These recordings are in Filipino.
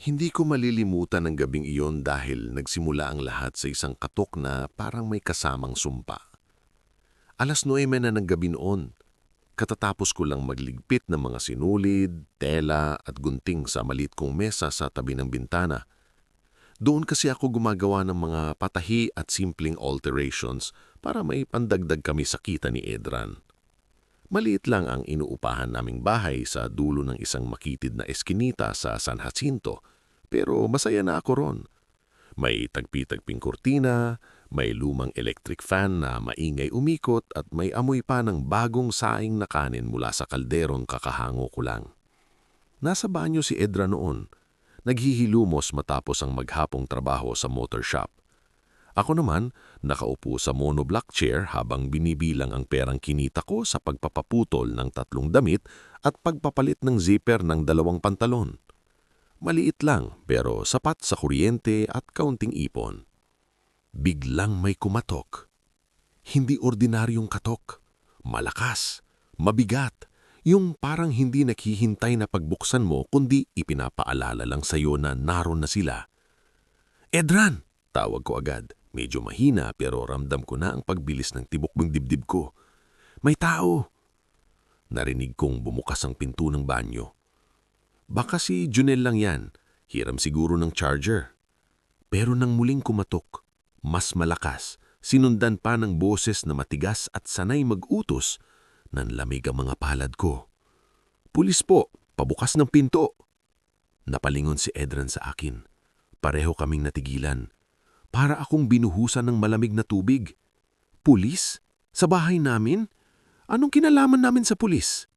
Hindi ko malilimutan ang gabing iyon dahil nagsimula ang lahat sa isang katok na parang may kasamang sumpa. 9:00 na ng gabi noon. Katatapos ko lang magligpit ng mga sinulid, tela at gunting sa maliit kong mesa sa tabi ng bintana. Doon kasi ako gumagawa ng mga patahi at simpleng alterations para may pandagdag kami sa kita ni Edran. Maliit lang ang inuupahan naming bahay sa dulo ng isang makitid na eskinita sa San Jacinto, pero masaya na ako ron. May tagpi-tagping kurtina, may lumang electric fan na maingay umikot at may amoy pa ng bagong saing na kanin mula sa kalderong kakahango ko lang. Nasa banyo si Edra noon, naghihilumos matapos ang maghapong trabaho sa motor shop. Ako naman, nakaupo sa monoblock chair habang binibilang ang perang kinita ko sa pagpapaputol ng 3 damit at pagpapalit ng zipper ng 2 pantalon. Maliit lang pero sapat sa kuryente at kaunting ipon. Biglang may kumatok. Hindi ordinaryong katok. Malakas, mabigat, yung parang hindi naghihintay na pagbuksan mo kundi ipinapaalala lang sa'yo na naroon na sila. "Edran!" Tawag ko agad. Medyo mahina pero ramdam ko na ang pagbilis ng tibok ng dibdib ko. "May tao!" Narinig kong bumukas ang pinto ng banyo. Baka si Junel lang yan, hiram siguro ng charger. Pero nang muling kumatok, mas malakas, sinundan pa ng boses na matigas at sanay mag-utos, nanlamig ang mga palad ko. "Pulis po, pabukas ng pinto!" Napalingon si Edran sa akin. Pareho kaming natigilan. Para akong binuhusan ng malamig na tubig. "Pulis? Sa bahay namin? Anong kinalaman namin sa pulis?"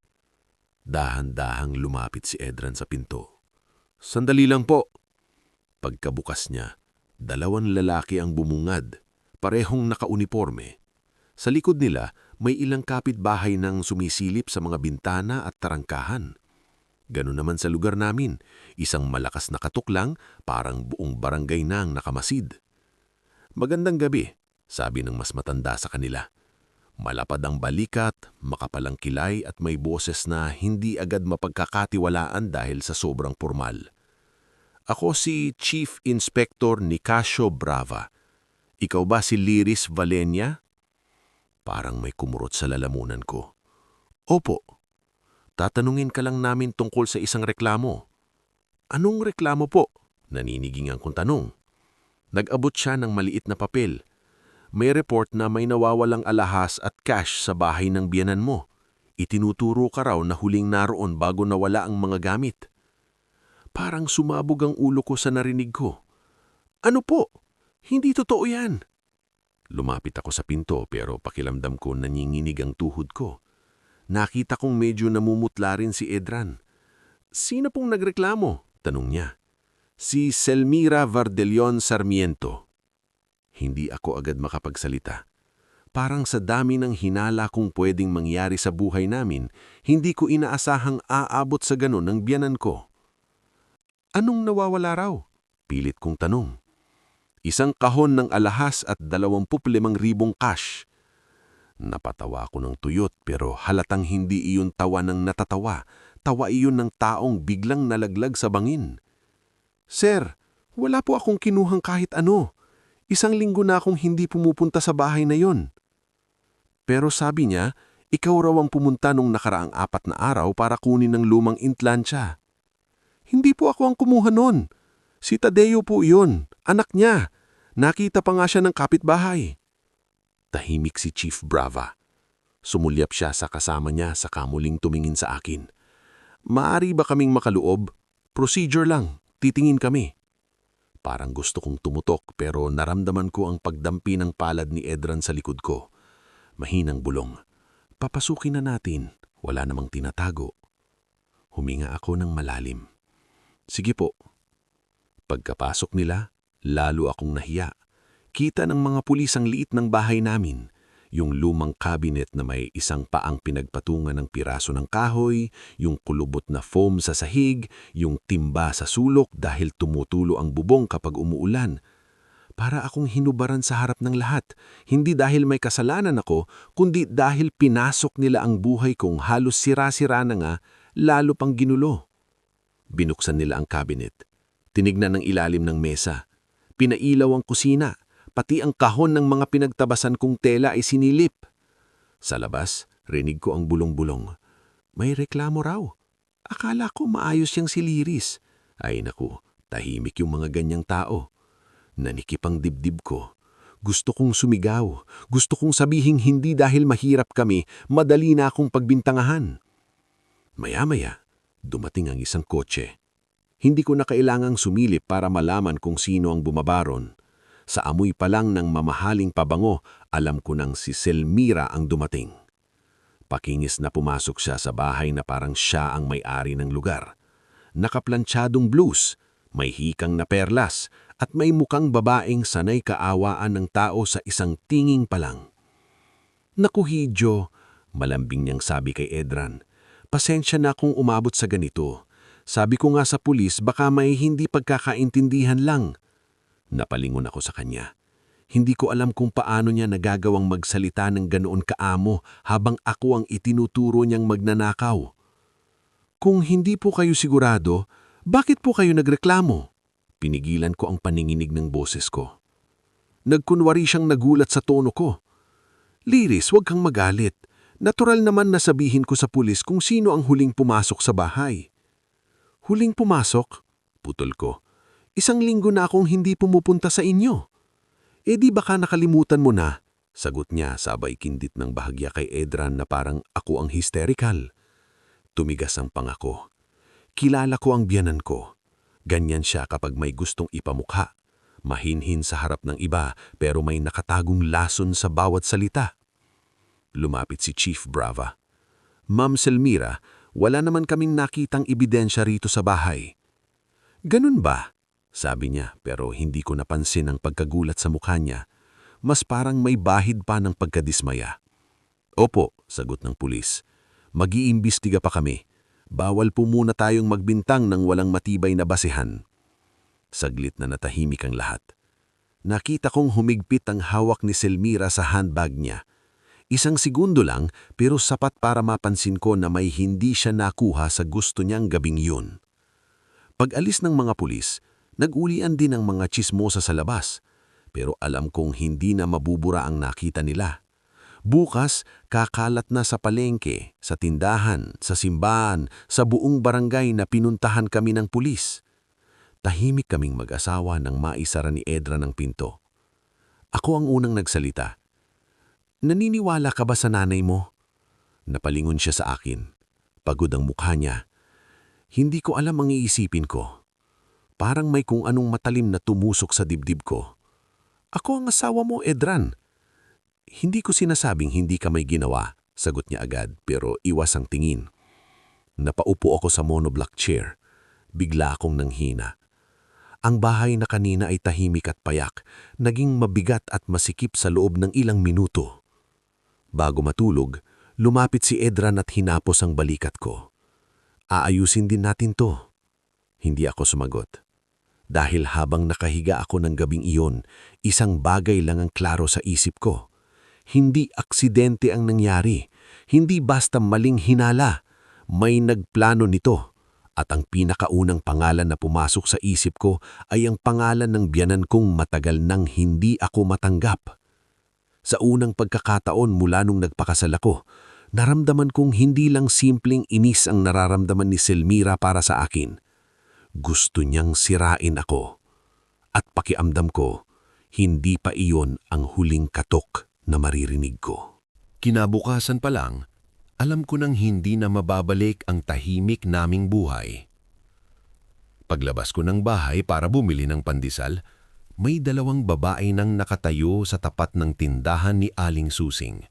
Dahan-dahang lumapit si Edran sa pinto. "Sandali lang po." Pagkabukas niya, 2 lalaki ang bumungad, parehong nakauniporme. Sa likod nila, may ilang kapitbahay nang sumisilip sa mga bintana at tarangkahan. Ganun naman sa lugar namin, isang malakas na katok lang, parang buong barangay na ang nakamasid. "Magandang gabi," sabi ng mas matanda sa kanila. Malapad ang balikat, makapalang kilay at may boses na hindi agad mapagkakatiwalaan dahil sa sobrang formal. "Ako si Chief Inspector Nicasio Brava. Ikaw ba si Liris Valenia?" Parang may kumurot sa lalamunan ko. "Opo. Tatanungin ka lang namin tungkol sa isang reklamo." "Anong reklamo po?" Naninigingan kong tanong. Nag-abot siya ng maliit na papel. "May report na may nawawalang alahas at cash sa bahay ng biyanan mo. Itinuturo ka raw na huling naroon bago nawala ang mga gamit." Parang sumabog ang ulo ko sa narinig ko. "Ano po? Hindi totoo yan." Lumapit ako sa pinto pero pakiramdam ko nanginginig ang tuhod ko. Nakita kong medyo namumutla rin si Edran. "Sino pong nagreklamo?" tanong niya. "Si Selmira Vardelion Sarmiento." Hindi ako agad makapagsalita. Parang sa dami ng hinala kung pwedeng mangyari sa buhay namin, hindi ko inaasahang aabot sa ganun ng biyanan ko. "Anong nawawala raw?" Pilit kong tanong. "Isang kahon ng alahas at 25,000 cash." Napatawa ko ng tuyot pero halatang hindi iyon tawa ng natatawa. Tawa iyon ng taong biglang nalaglag sa bangin. "Sir, wala po akong kinuhang kahit ano. 1 linggo na akong hindi pumupunta sa bahay na yon." "Pero sabi niya, ikaw raw ang pumunta nung nakaraang 4 na araw para kunin ng lumang intlansya." "Hindi po ako ang kumuha nun. Si Tadeo po iyon, anak niya. Nakita pa nga siya ng kapitbahay." Tahimik si Chief Brava. Sumulyap siya sa kasama niya sa kamuling tumingin sa akin. "Maari ba kaming makaloob? Procedure lang, titingin kami." Parang gusto kong tumutok pero naramdaman ko ang pagdampi ng palad ni Edran sa likod ko. Mahinang bulong. "Papasukin na natin, wala namang tinatago." Huminga ako ng malalim. "Sige po." Pagkapasok nila, lalo akong nahiya. Kita ng mga pulis ang liit ng bahay namin. Yung lumang cabinet na may isang paang pinagpatungan ng piraso ng kahoy, yung kulubot na foam sa sahig, yung timba sa sulok dahil tumutulo ang bubong kapag umuulan. Para akong hinubaran sa harap ng lahat, hindi dahil may kasalanan ako, kundi dahil pinasok nila ang buhay kong halos sira-sira na nga, lalo pang ginulo. Binuksan nila ang cabinet. Tinignan ng ilalim ng mesa. Pinailaw ang kusina, pati ang kahon ng mga pinagtabasan kong tela ay sinilip. Sa labas, rinig ko ang bulong-bulong. May reklamo raw. Akala ko maayos siyang si Liris. Ay naku, tahimik yung mga ganyang tao. Nanikip ang dibdib ko. Gusto kong sumigaw. Gusto kong sabihing hindi dahil mahirap kami, madali na akong pagbintangahan. Maya-maya, dumating ang isang kotse. Hindi ko na kailangang sumilip para malaman kung sino ang bumabaron. Sa amoy pa lang ng mamahaling pabango, alam ko nang si Selmira ang dumating. Pakinis na pumasok siya sa bahay na parang siya ang may-ari ng lugar. Nakaplanchadong blues, may hikang na perlas, at may mukhang babaeng sanay kaawaan ng tao sa isang tinging pa lang. Naku Hidyo, malambing niyang sabi kay Edran. Pasensya na kung umabot sa ganito. Sabi ko nga sa pulis baka may hindi pagkakaintindihan lang. Napalingon ako sa kanya. Hindi ko alam kung paano niya nagagawang magsalita ng ganoon kaamo habang ako ang itinuturo niyang magnanakaw. Kung hindi po kayo sigurado, bakit po kayo nagreklamo? Pinigilan ko ang paninginig ng boses ko. Nagkunwari siyang nagulat sa tono ko. Liris, huwag kang magalit. Natural naman na sabihin ko sa pulis kung sino ang huling pumasok sa bahay. Huling pumasok? Putol ko. 1 linggo na akong hindi pumupunta sa inyo. Di baka nakalimutan mo na? Sagot niya sabay kindit ng bahagya kay Edran na parang ako ang hysterical. Tumigas ang pangako. Kilala ko ang biyanan ko. Ganyan siya kapag may gustong ipamukha. Mahinhin sa harap ng iba pero may nakatagong lason sa bawat salita. Lumapit si Chief Brava. Ma'am Selmira, wala naman kaming nakitang ebidensya rito sa bahay. Ganun ba? Sabi niya pero hindi ko napansin ang pagkagulat sa mukha niya. Mas parang may bahid pa ng pagkadismaya. Opo, sagot ng pulis. Mag-iimbestiga pa kami. Bawal po muna tayong magbintang ng walang matibay na basehan. Saglit na natahimik ang lahat. Nakita kong humigpit ang hawak ni Selmira sa handbag niya. 1 segundo lang pero sapat para mapansin ko na may hindi siya nakuha sa gusto niyang gabing yun. Pag-alis ng mga pulis, nag-ulian din ang mga tsismosa sa labas, pero alam kong hindi na mabubura ang nakita nila. Bukas, kakalat na sa palengke, sa tindahan, sa simbahan, sa buong barangay na pinuntahan kami ng pulis. Tahimik kaming mag-asawa nang maisara ni Edra ng pinto. Ako ang unang nagsalita. Naniniwala ka ba sa nanay mo? Napalingon siya sa akin. Pagod ang mukha niya. Hindi ko alam ang iisipin ko. Parang may kung anong matalim na tumusok sa dibdib ko. Ako ang asawa mo, Edran. Hindi ko sinasabing hindi ka may ginawa, sagot niya agad pero iwas ang tingin. Napaupo ako sa monoblock chair. Bigla akong nanghina. Ang bahay na kanina ay tahimik at payak, naging mabigat at masikip sa loob ng ilang minuto. Bago matulog, lumapit si Edran at hinapos ang balikat ko. Aayusin din natin to. Hindi ako sumagot. Dahil habang nakahiga ako ng gabing iyon, isang bagay lang ang klaro sa isip ko. Hindi aksidente ang nangyari, hindi basta maling hinala. May nagplano nito. At ang pinakaunang pangalan na pumasok sa isip ko ay ang pangalan ng biyanan kong matagal nang hindi ako matanggap. Sa unang pagkakataon mula nung nagpakasal ako, naramdaman kong hindi lang simpleng inis ang nararamdaman ni Selmira para sa akin. Gusto niyang sirain ako. At pakiamdam ko, hindi pa iyon ang huling katok na maririnig ko. Kinabukasan pa lang, alam ko nang hindi na mababalik ang tahimik naming buhay. Paglabas ko ng bahay para bumili ng pandesal, may 2 babae nang nakatayo sa tapat ng tindahan ni Aling Susing.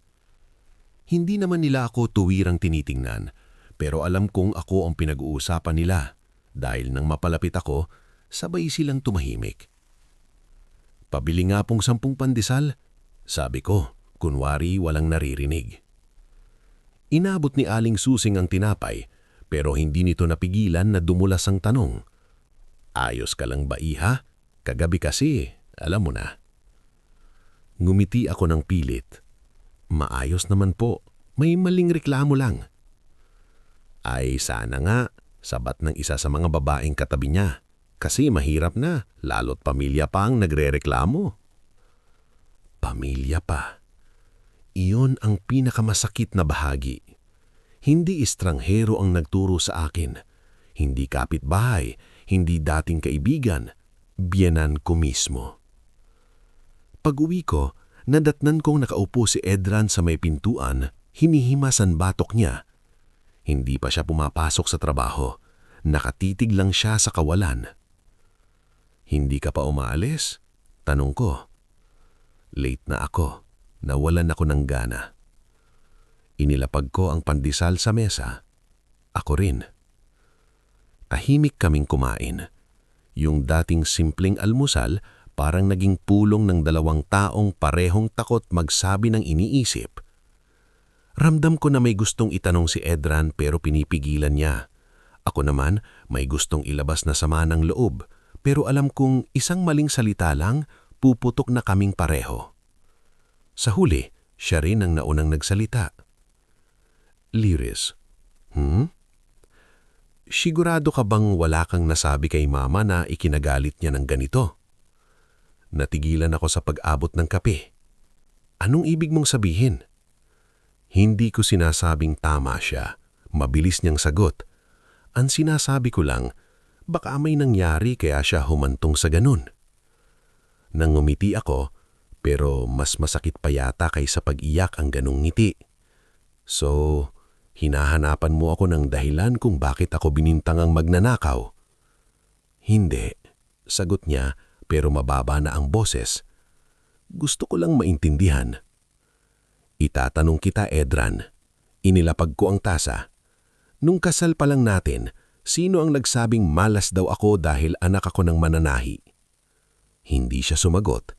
Hindi naman nila ako tuwirang tinitingnan, pero alam kong ako ang pinag-uusapan nila dahil nang mapalapit ako, sabay silang tumahimik. Pabili nga pong 10 pandesal, sabi ko, kunwari walang naririnig. Inabot ni Aling Susing ang tinapay, pero hindi nito napigilan na dumulas ang tanong. Ayos ka lang ba, iha? Kagabi kasi, alam mo na. Ngumiti ako ng pilit. Maayos naman po, may maling reklamo lang. Ay sana nga, sabat ng isa sa mga babaeng katabi niya. Kasi mahirap na, lalo't pamilya pa ang nagrereklamo. Pamilya pa. Iyon ang pinakamasakit na bahagi. Hindi estranghero ang nagturo sa akin. Hindi kapitbahay, hindi dating kaibigan. Biyenan ko mismo. Pag-uwi ko, nadatnan kong nakaupo si Edran sa may pintuan, hinihimas ang batok niya. Hindi pa siya pumapasok sa trabaho. Nakatitig lang siya sa kawalan. Hindi ka pa umaalis? Tanong ko. Late na ako. Nawalan ako ng gana. Inilapag ko ang pandesal sa mesa. Ako rin. Tahimik kaming kumain. Yung dating simpleng almusal parang naging pulong ng dalawang taong parehong takot magsabi ng iniisip. Ramdam ko na may gustong itanong si Edran pero pinipigilan niya. Ako naman may gustong ilabas na sama ng loob pero alam kong isang maling salita lang puputok na kaming pareho. Sa huli, siya rin ang naunang nagsalita. Liris, sigurado ka bang wala kang nasabi kay mama na ikinagalit niya ng ganito? Natigilan ako sa pag-abot ng kape. Anong ibig mong sabihin? Hindi ko sinasabing tama siya. Mabilis niyang sagot. Ang sinasabi ko lang, baka may nangyari kaya siya humantong sa ganun. Nangumiti ako, pero mas masakit pa yata kaysa pag-iyak ang ganung ngiti. So, hinahanapan mo ako ng dahilan kung bakit ako binintangang magnanakaw. Hindi, sagot niya pero mababa na ang boses. Gusto ko lang maintindihan. Itatanong kita, Edran. Inilapag ko ang tasa. Nung kasal pa lang natin, sino ang nagsabing malas daw ako dahil anak ako ng mananahi? Hindi siya sumagot.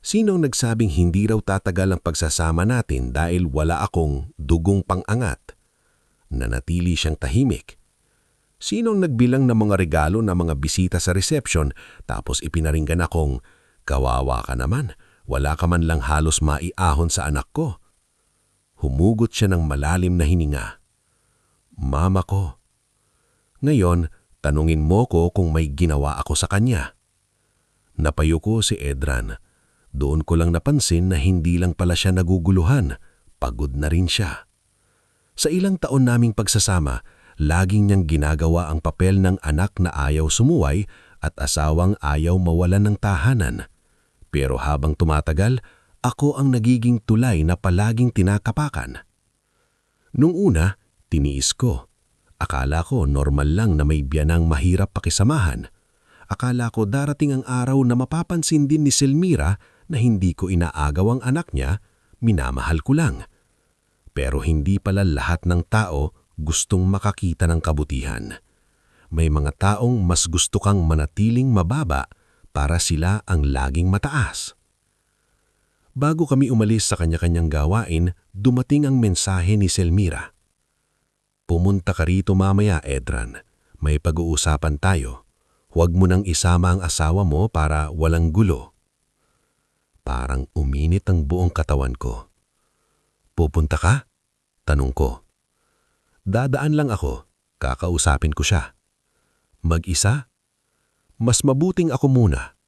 Sino ang nagsabing hindi raw tatagal ang pagsasama natin dahil wala akong dugong pang-angat? Nanatili siyang tahimik. Sino ang nagbilang ng mga regalo ng mga bisita sa reception tapos ipinaringgan akong, kawawa ka naman, wala ka man lang halos maiahon sa anak ko? Humugot siya ng malalim na hininga. Mama ko. Ngayon, tanungin mo ko kung may ginawa ako sa kanya. Napayo ko si Edran. Doon ko lang napansin na hindi lang pala siya naguguluhan, pagod na rin siya. Sa ilang taon naming pagsasama, laging niyang ginagawa ang papel ng anak na ayaw sumuway at asawang ayaw mawalan ng tahanan. Pero habang tumatagal, ako ang nagiging tulay na palaging tinakapakan. Nung una, tiniis ko. Akala ko normal lang na may biyanang mahirap pakisamahan. Akala ko darating ang araw na mapapansin din ni Selmira na hindi ko inaagaw ang anak niya, minamahal ko lang. Pero hindi pala lahat ng tao gustong makakita ng kabutihan. May mga taong mas gusto kang manatiling mababa para sila ang laging mataas. Bago kami umalis sa kanya-kanyang gawain, dumating ang mensahe ni Selmira. Pumunta ka rito mamaya, Edran. May pag-uusapan tayo. Huwag mo nang isama ang asawa mo para walang gulo. Parang uminit ang buong katawan ko. Pupunta ka? Tanong ko. Dadaan lang ako. Kakausapin ko siya. Mag-isa? Mas mabuting ako muna.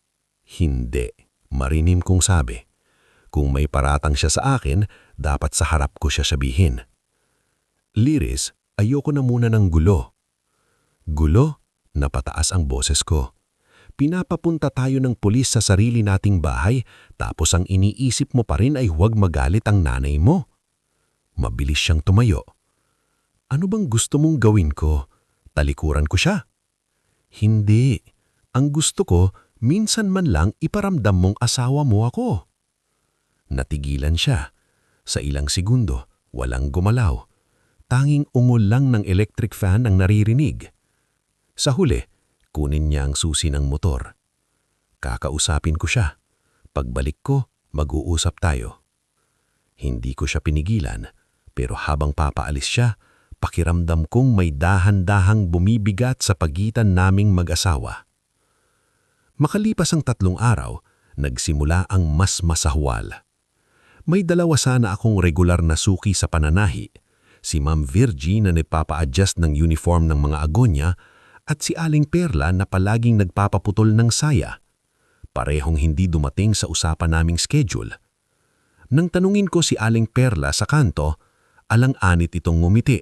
Hindi. Marinim kong sabi. Kung may paratang siya sa akin, dapat sa harap ko siya sabihin. Liris, ayoko na muna ng gulo. Gulo? Napataas ang boses ko. Pinapapunta tayo ng pulis sa sarili nating bahay tapos ang iniisip mo pa rin ay huwag magalit ang nanay mo. Mabilis siyang tumayo. Ano bang gusto mong gawin ko? Talikuran ko siya? Hindi. Ang gusto ko, minsan man lang iparamdam mong asawa mo ako. Natigilan siya. Sa ilang segundo, walang gumalaw. Tanging ungol lang ng electric fan ang naririnig. Sa huli, kunin niya ang susi ng motor. Kakausapin ko siya. Pagbalik ko, mag-uusap tayo. Hindi ko siya pinigilan, pero habang papaalis siya, pakiramdam kong may dahan-dahang bumibigat sa pagitan naming mag-asawa. Makalipas ang 3 araw, nagsimula ang mas masahwal. May dalawa sana akong regular na suki sa pananahi, si Ma'am Virgie na nagpapa-adjust ng uniform ng mga agonya at si Aling Perla na palaging nagpapaputol ng saya. Parehong hindi dumating sa usapan naming schedule. Nang tanungin ko si Aling Perla sa kanto, alang-anit itong ngumiti.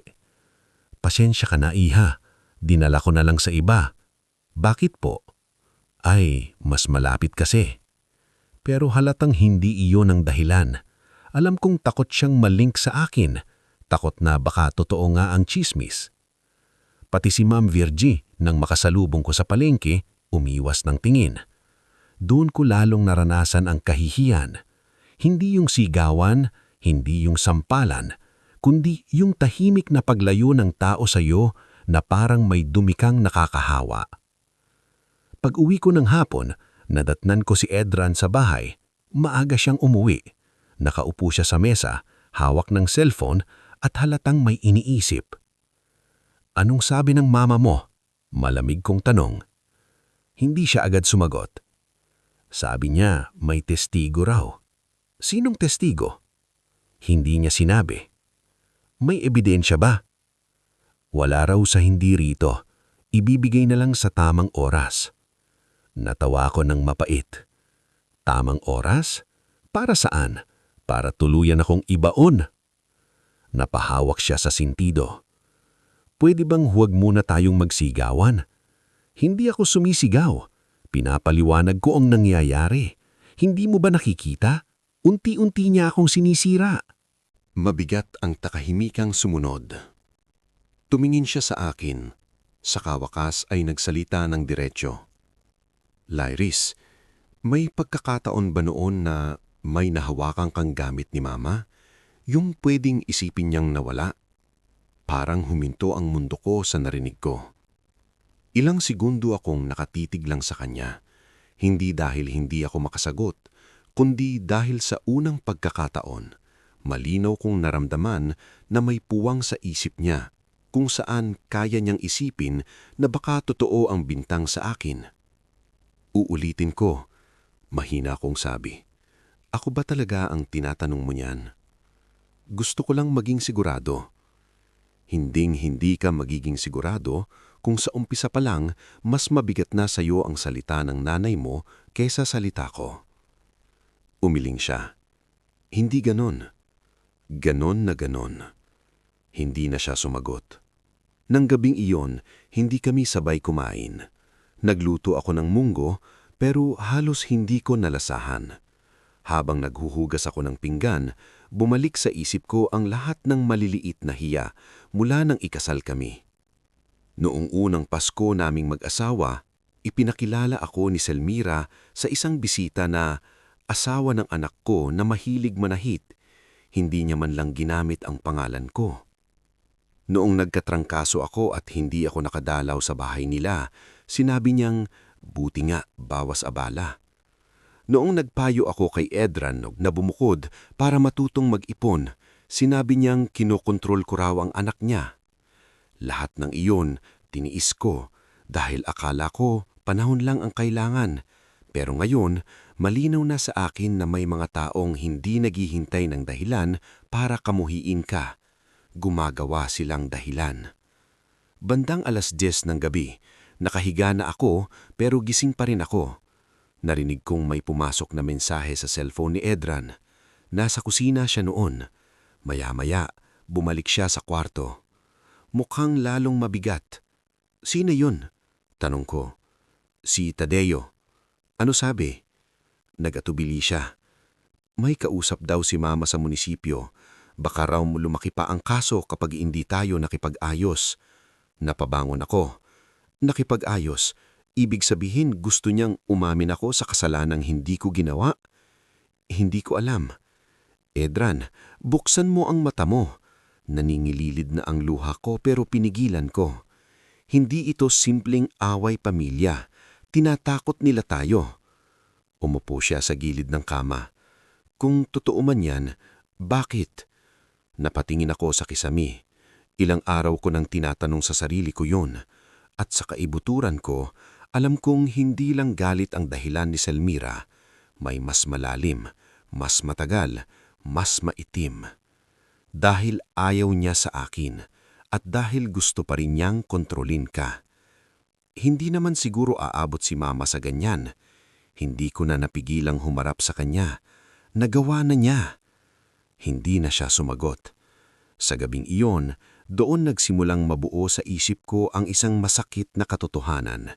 Pasensya ka na, iha. Dinala ko na lang sa iba. Bakit po? Ay, mas malapit kasi. Pero halatang hindi iyon ang dahilan. Alam kong takot siyang malink sa akin. Takot na baka totoo nga ang chismis. Pati si Ma'am Virgie, nang makasalubong ko sa palengke, umiwas ng tingin. Doon ko lalong naranasan ang kahihiyan. Hindi yung sigawan, hindi yung sampalan, kundi yung tahimik na paglayo ng tao sa iyo na parang may dumikang nakakahawa. Pag-uwi ko ng hapon, nadatnan ko si Edran sa bahay. Maaga siyang umuwi. Nakaupo siya sa mesa, hawak ng cellphone at halatang may iniisip. Anong sabi ng mama mo? Malamig kong tanong. Hindi siya agad sumagot. Sabi niya may testigo raw. Sinong testigo? Hindi niya sinabi. May ebidensya ba? Wala raw sa hindi rito. Ibibigay na lang sa tamang oras. Natawa ko ng mapait. Tamang oras? Para saan? Para tuluyan akong ibaon. Napahawak siya sa sintido. Pwede bang huwag muna tayong magsigawan? Hindi ako sumisigaw. Pinapaliwanag ko ang nangyayari. Hindi mo ba nakikita? Unti-unti niya akong sinisira. Mabigat ang takahimikang sumunod. Tumingin siya sa akin. Sa kawakas ay nagsalita ng diretsyo. Lyris, may pagkakataon ba noon na may nahawakan kang gamit ni Mama? Yung pwedeng isipin niyang nawala? Parang huminto ang mundo ko sa narinig ko. Ilang segundo akong nakatitig lang sa kanya. Hindi dahil hindi ako makasagot, kundi dahil sa unang pagkakataon, malinaw kong naramdaman na may puwang sa isip niya kung saan kaya niyang isipin na baka totoo ang bintang sa akin. Uulitin ko, mahina kong sabi. Ako ba talaga ang tinatanong mo niyan? Gusto ko lang maging sigurado. Hinding-hindi ka magiging sigurado kung sa umpisa pa lang mas mabigat na sa iyo ang salita ng nanay mo kaysa salita ko. Umiling siya. Hindi ganon. Ganon na ganon. Hindi na siya sumagot. Nang gabing iyon, hindi kami sabay kumain. Nagluto ako ng munggo pero halos hindi ko nalasahan. Habang naghuhugas ako ng pinggan, bumalik sa isip ko ang lahat ng maliliit na hiya mula nang ikasal kami. Noong unang Pasko naming mag-asawa, ipinakilala ako ni Selmira sa isang bisita na asawa ng anak ko na mahilig manahit. Hindi niya man lang ginamit ang pangalan ko. Noong nagkatrangkaso ako at hindi ako nakadalaw sa bahay nila, sinabi niyang, buti nga, bawas abala. Noong nagpayo ako kay Edran na bumukod para matutong mag-ipon, sinabi niyang kinokontrol ko raw ang anak niya. Lahat ng iyon, tiniis ko dahil akala ko panahon lang ang kailangan. Pero ngayon, malinaw na sa akin na may mga taong hindi naghihintay ng dahilan para kamuhiin ka. Gumagawa silang dahilan. Bandang 10:00 ng gabi, nakahiga na ako pero gising pa rin ako. Narinig kong may pumasok na mensahe sa cellphone ni Edran. Nasa kusina siya noon. Maya-maya, bumalik siya sa kwarto. Mukhang lalong mabigat. Sino yun? Tanong ko. Si Tadeo. Ano sabi? Nagatubili siya. May kausap daw si Mama sa munisipyo. Baka raw lumaki pa ang kaso kapag hindi tayo nakipag-ayos. Napabangon ako. Nakipag-ayos? Ibig sabihin gusto niyang umamin ako sa kasalanang hindi ko ginawa? Hindi ko alam. Edran, buksan mo ang mata mo. Naningililid na ang luha ko pero pinigilan ko. Hindi ito simpleng away pamilya. Tinatakot nila tayo. Umupo siya sa gilid ng kama. Kung totoo man yan, bakit? Napatingin ako sa kisami. Ilang araw ko nang tinatanong sa sarili ko yun. At sa kaibuturan ko, alam kong hindi lang galit ang dahilan ni Selmira. May mas malalim, mas matagal, mas maitim. Dahil ayaw niya sa akin at dahil gusto pa rin niyang kontrolin ka. Hindi naman siguro aabot si Mama sa ganyan. Hindi ko na napigilang humarap sa kanya. Nagawa na niya. Hindi na siya sumagot. Sa gabing iyon, doon nagsimulang mabuo sa isip ko ang isang masakit na katotohanan.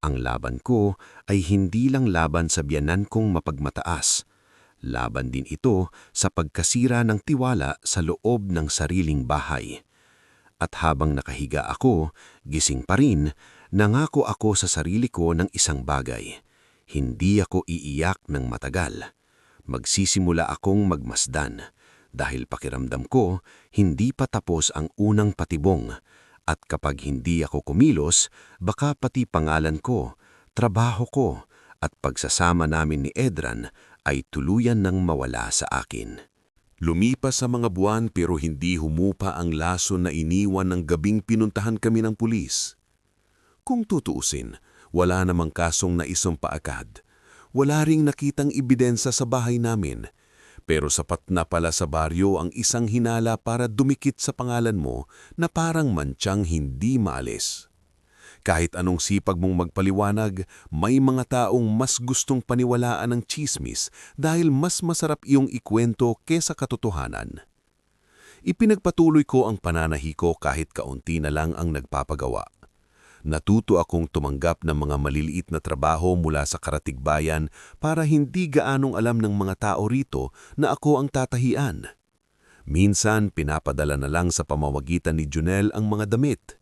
Ang laban ko ay hindi lang laban sa biyanan kong mapagmataas. Laban din ito sa pagkasira ng tiwala sa loob ng sariling bahay. At habang nakahiga ako, gising pa rin, nangako ako sa sarili ko ng isang bagay. Hindi ako iiyak ng matagal. Magsisimula akong magmasdan. Dahil pakiramdam ko, hindi pa tapos ang unang patibong. At kapag hindi ako kumilos, baka pati pangalan ko, trabaho ko, at pagsasama namin ni Edran ay tuluyan nang mawala sa akin. Lumipas sa mga buwan pero hindi humupa ang lason na iniwan ng gabing pinuntahan kami ng pulis. Kung tutuusin, wala namang kasong naisumpa agad. Wala ring nakitang ebidensya sa bahay namin. Pero sapat na pala sa baryo ang isang hinala para dumikit sa pangalan mo na parang mantsang hindi maalis. Kahit anong sipag mong magpaliwanag, may mga taong mas gustong paniwalaan ng tsismis dahil mas masarap iyong ikwento kesa katotohanan. Ipinagpatuloy ko ang pananahi ko kahit kaunti na lang ang nagpapagawa. Natuto akong tumanggap ng mga maliliit na trabaho mula sa karatigbayan para hindi gaanong alam ng mga tao rito na ako ang tatahian. Minsan pinapadala na lang sa pamamagitan ni Junel ang mga damit.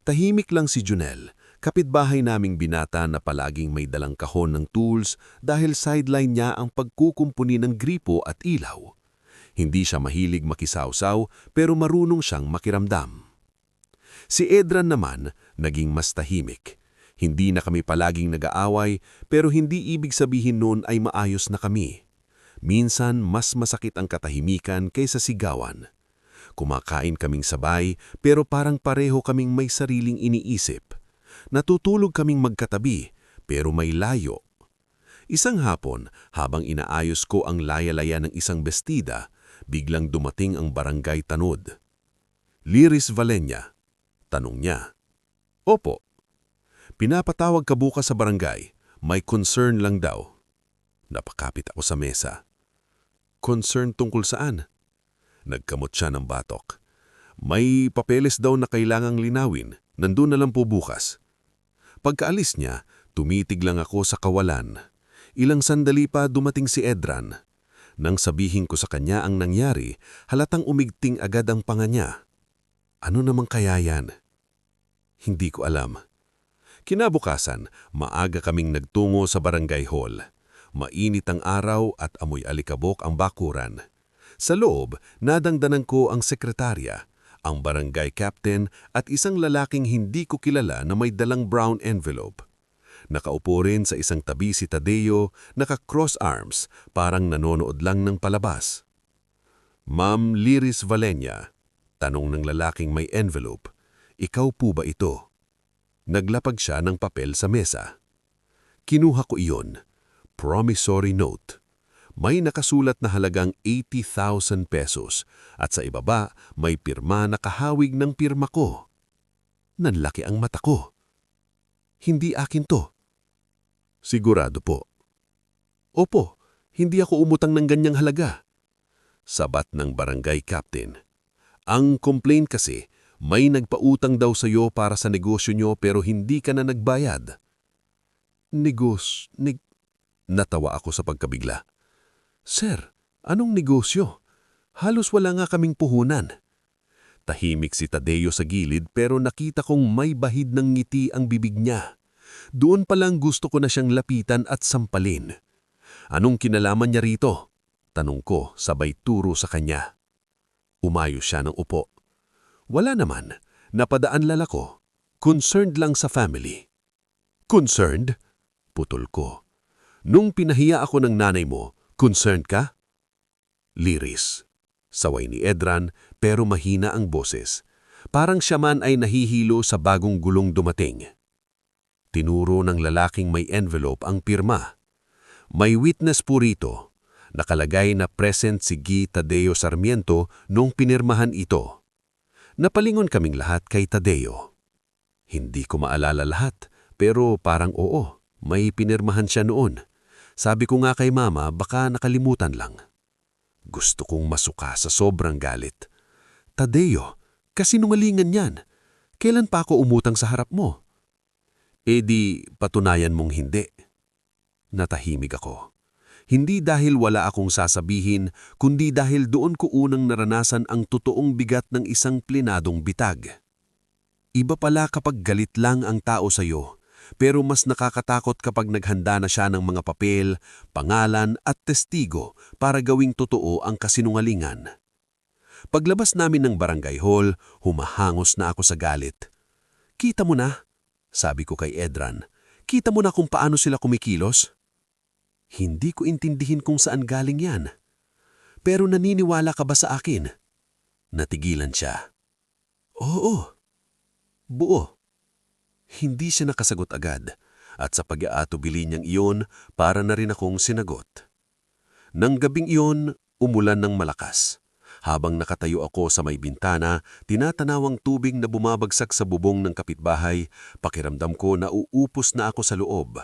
Tahimik lang si Junel, kapitbahay naming binata na palaging may dalang kahon ng tools dahil sideline niya ang pagkukumpuni ng gripo at ilaw. Hindi siya mahilig makisawsaw pero marunong siyang makiramdam. Si Edran naman naging mas tahimik. Hindi na kami palaging nag-aaway pero hindi ibig sabihin noon ay maayos na kami. Minsan mas masakit ang katahimikan kaysa sigawan. Kumakain kaming sabay pero parang pareho kaming may sariling iniisip. Natutulog kaming magkatabi pero may layo. Isang hapon, habang inaayos ko ang laya-laya ng isang bestida, biglang dumating ang barangay tanod. "Liris Valenya?" tanong niya. "Opo." "Pinapatawag ka bukas sa barangay. May concern lang daw." Napakapit ako sa mesa. "Concern tungkol saan?" Nagkamot siya ng batok. "May papeles daw na kailangang linawin. Nandun na lang po bukas." Pagkaalis niya, tumitig lang ako sa kawalan. Ilang sandali pa dumating si Edran. Nang sabihin ko sa kanya ang nangyari, halatang umigting agad ang panga niya. Ano namang kaya yan? Hindi ko alam. Kinabukasan, maaga kaming nagtungo sa barangay hall. Mainit ang araw at amoy alikabok ang bakuran. Sa loob, nadangdanan ko ang sekretarya, ang barangay captain at isang lalaking hindi ko kilala na may dalang brown envelope. Nakaupo rin sa isang tabi si Tadeo, naka-cross arms, parang nanonood lang ng palabas. "Ma'am Liris Valenya," tanong ng lalaking may envelope, "ikaw po ba ito?" Naglapag siya ng papel sa mesa. Kinuha ko iyon. Promissory note. May nakasulat na halagang 80,000 pesos at sa ibaba may pirma na kahawig ng pirma ko. Nanlaki ang mata ko. "Hindi akin to." "Sigurado po?" "Opo, hindi ako umutang ng ganyang halaga." Sabat ng barangay captain. "Ang complaint kasi, may nagpautang daw sa iyo para sa negosyo nyo pero hindi ka na nagbayad." Natawa ako sa pagkabigla. "Sir, anong negosyo? Halos wala nga kaming puhunan." Tahimik si Tadeo sa gilid pero nakita kong may bahid ng ngiti ang bibig niya. Doon pa lang gusto ko na siyang lapitan at sampalin. "Anong kinalaman niya rito?" tanong ko sabay turo sa kanya. Umayos siya ng upo. "Wala naman, napadaan lala ko. Concerned lang sa family." "Concerned?" putol ko. "Nung pinahiya ako ng nanay mo, concerned ka?" "Liris," saway ni Edran pero mahina ang boses. Parang siya man ay nahihilo sa bagong gulong dumating. Tinuro ng lalaking may envelope ang pirma. "May witness po rito. Nakalagay na present si Guy Tadeo Sarmiento nung pinirmahan ito." Napalingon kaming lahat kay Tadeo. Hindi ko maalala lahat Pero parang oo, may pinirmahan siya noon. Sabi ko nga kay mama, baka nakalimutan lang. Gusto kong masuka sa sobrang galit. Tadeo, kasinungalingan yan. Kailan pa ako umutang sa harap mo? Eh di, patunayan mong hindi. Natahimik ako. Hindi dahil wala akong sasabihin, kundi dahil doon ko unang naranasan ang totoong bigat ng isang plinadong bitag. Iba pala kapag galit lang ang tao sa'yo, pero mas nakakatakot kapag naghanda na siya ng mga papel, pangalan at testigo para gawing totoo ang kasinungalingan. Paglabas namin ng barangay hall, humahangos na ako sa galit. Kita mo na, sabi ko kay Edran, kita mo na kung paano sila kumikilos? Hindi ko intindihin kung saan galing yan. Pero naniniwala ka ba sa akin? Natigilan siya. Oo. Buo. Hindi siya nakasagot agad at sa pag-aatubili niyang iyon para na rin akong sinagot. Nang gabing iyon, umulan ng malakas. Habang nakatayo ako sa may bintana, tinatanawang tubig na bumabagsak sa bubong ng kapitbahay, pakiramdam ko na uupos na ako sa loob.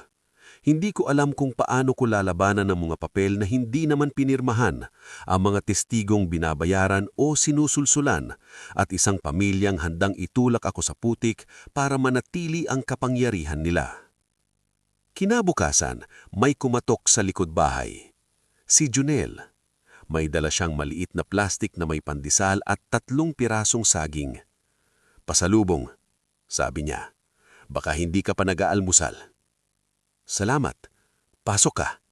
Hindi ko alam kung paano ko lalabanan ng mga papel na hindi naman pinirmahan, ang mga testigong binabayaran o sinusulsulan, at isang pamilyang handang itulak ako sa putik para manatili ang kapangyarihan nila. Kinabukasan, may kumatok sa likod bahay. Si Junel. May dala siyang maliit na plastik na may pandesal at 3 pirasong saging. Pasalubong, sabi niya. Baka hindi ka pa nag-aalmusal. Salamat. Pasok ka.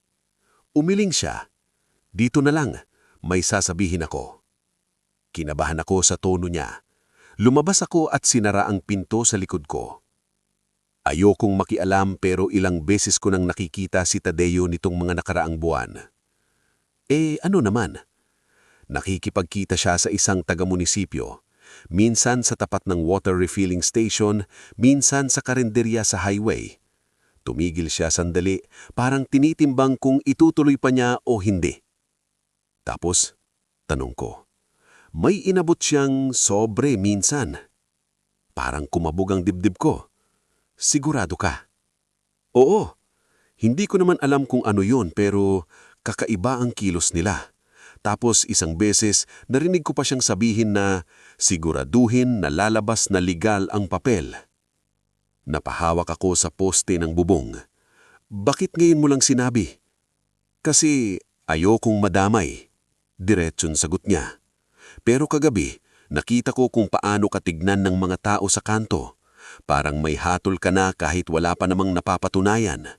Umiling siya. Dito na lang, may sasabihin ako. Kinabahan ako sa tono niya. Lumabas ako at sinara ang pinto sa likod ko. Ayokong makialam pero ilang beses ko nang nakikita si Tadeo nitong mga nakaraang buwan. Eh ano naman? Nakikipagkita siya sa isang taga-munisipyo. Minsan sa tapat ng water refilling station, minsan sa karinderya sa highway. Tumigil siya sandali, parang tinitimbang kung itutuloy pa niya o hindi. Tapos, tanong ko, may inabot siyang sobre minsan. Parang kumabog ang dibdib ko. Sigurado ka? Oo, hindi ko naman alam kung ano yun pero kakaiba ang kilos nila. Tapos isang beses, narinig ko pa siyang sabihin na siguraduhin na lalabas na legal ang papel. Napahawak ako sa poste ng bubong. Bakit ngayon mo lang sinabi? Kasi ayokong madamay. Diretsyon sagot niya. Pero kagabi, nakita ko kung paano katignan ng mga tao sa kanto. Parang may hatol ka na kahit wala pa namang napapatunayan.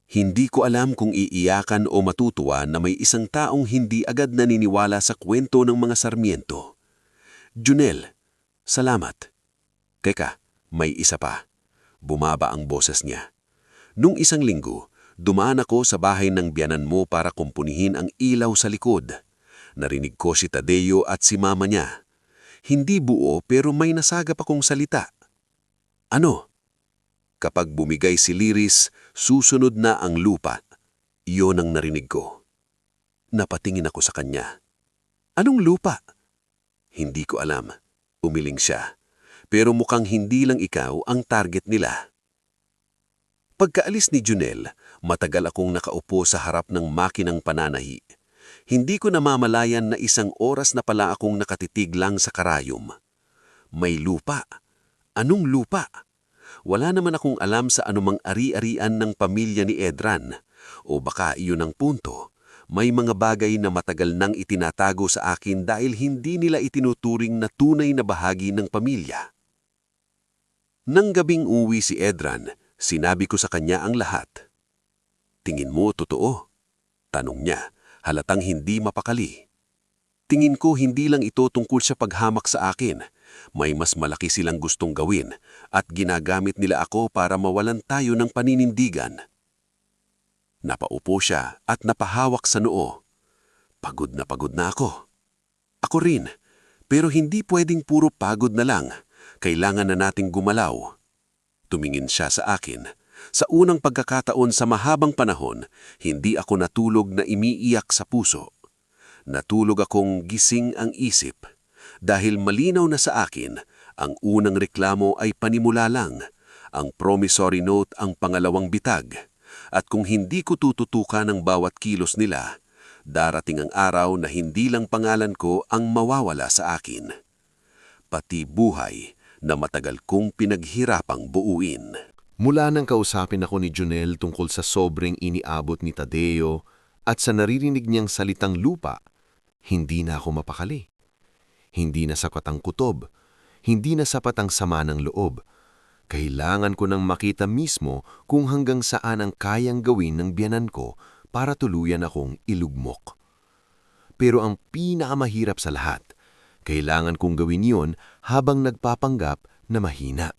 Hindi ko alam kung iiyakan o matutuwa na may isang taong hindi agad naniniwala sa kwento ng mga Sarmiento. Junel, salamat. Teka. May isa pa. Bumaba ang boses niya. Nung isang linggo, dumaan ako sa bahay ng biyanan mo para kumpunihin ang ilaw sa likod. Narinig ko si Tadeo at si mama niya. Hindi buo pero may nasagap akong salita. Ano? Kapag bumigay si Liris, susunod na ang lupa. Iyon ang narinig ko. Napatingin ako sa kanya. Anong lupa? Hindi ko alam. Umiling siya. Pero mukhang hindi lang ikaw ang target nila. Pagkaalis ni Junel, matagal akong nakaupo sa harap ng makinang pananahi. Hindi ko namamalayan na 1 oras na pala akong nakatitig lang sa karayom. May lupa. Anong lupa? Wala naman akong alam sa anumang ari-arian ng pamilya ni Edran. O baka iyon ang punto. May mga bagay na matagal nang itinatago sa akin dahil hindi nila itinuturing na tunay na bahagi ng pamilya. Nang gabing uwi si Edran, sinabi ko sa kanya ang lahat. Tingin mo totoo? Tanong niya, halatang hindi mapakali. Tingin ko hindi lang ito tungkol sa paghamak sa akin. May mas malaki silang gustong gawin at ginagamit nila ako para mawalan tayo ng paninindigan. Napaupo siya at napahawak sa noo. Pagod na ako. Ako rin, pero hindi pwedeng puro pagod na lang. Kailangan na nating gumalaw. Tumingin siya sa akin. Sa unang pagkakataon sa mahabang panahon, hindi ako natulog na umiiyak sa puso. Natulog akong gising ang isip. Dahil malinaw na sa akin, ang unang reklamo ay panimula lang. Ang promissory note ang pangalawang bitag. At kung hindi ko tututukan ang bawat kilos nila, darating ang araw na hindi lang pangalan ko ang mawawala sa akin. Pati buhay na matagal kong pinaghirapang buuin. Mula nang kausapin ako ni Junel tungkol sa sobrang iniabot ni Tadeo at sa naririnig niyang salitang lupa, hindi na ako mapakali. Hindi na sapat ang kutob, hindi na sapat ang sama ng loob. Kailangan ko nang makita mismo kung hanggang saan ang kayang gawin ng biyanan ko para tuluyan akong ilugmok. Pero ang pinakamahirap sa lahat, kailangan kong gawin yon habang nagpapanggap na mahina.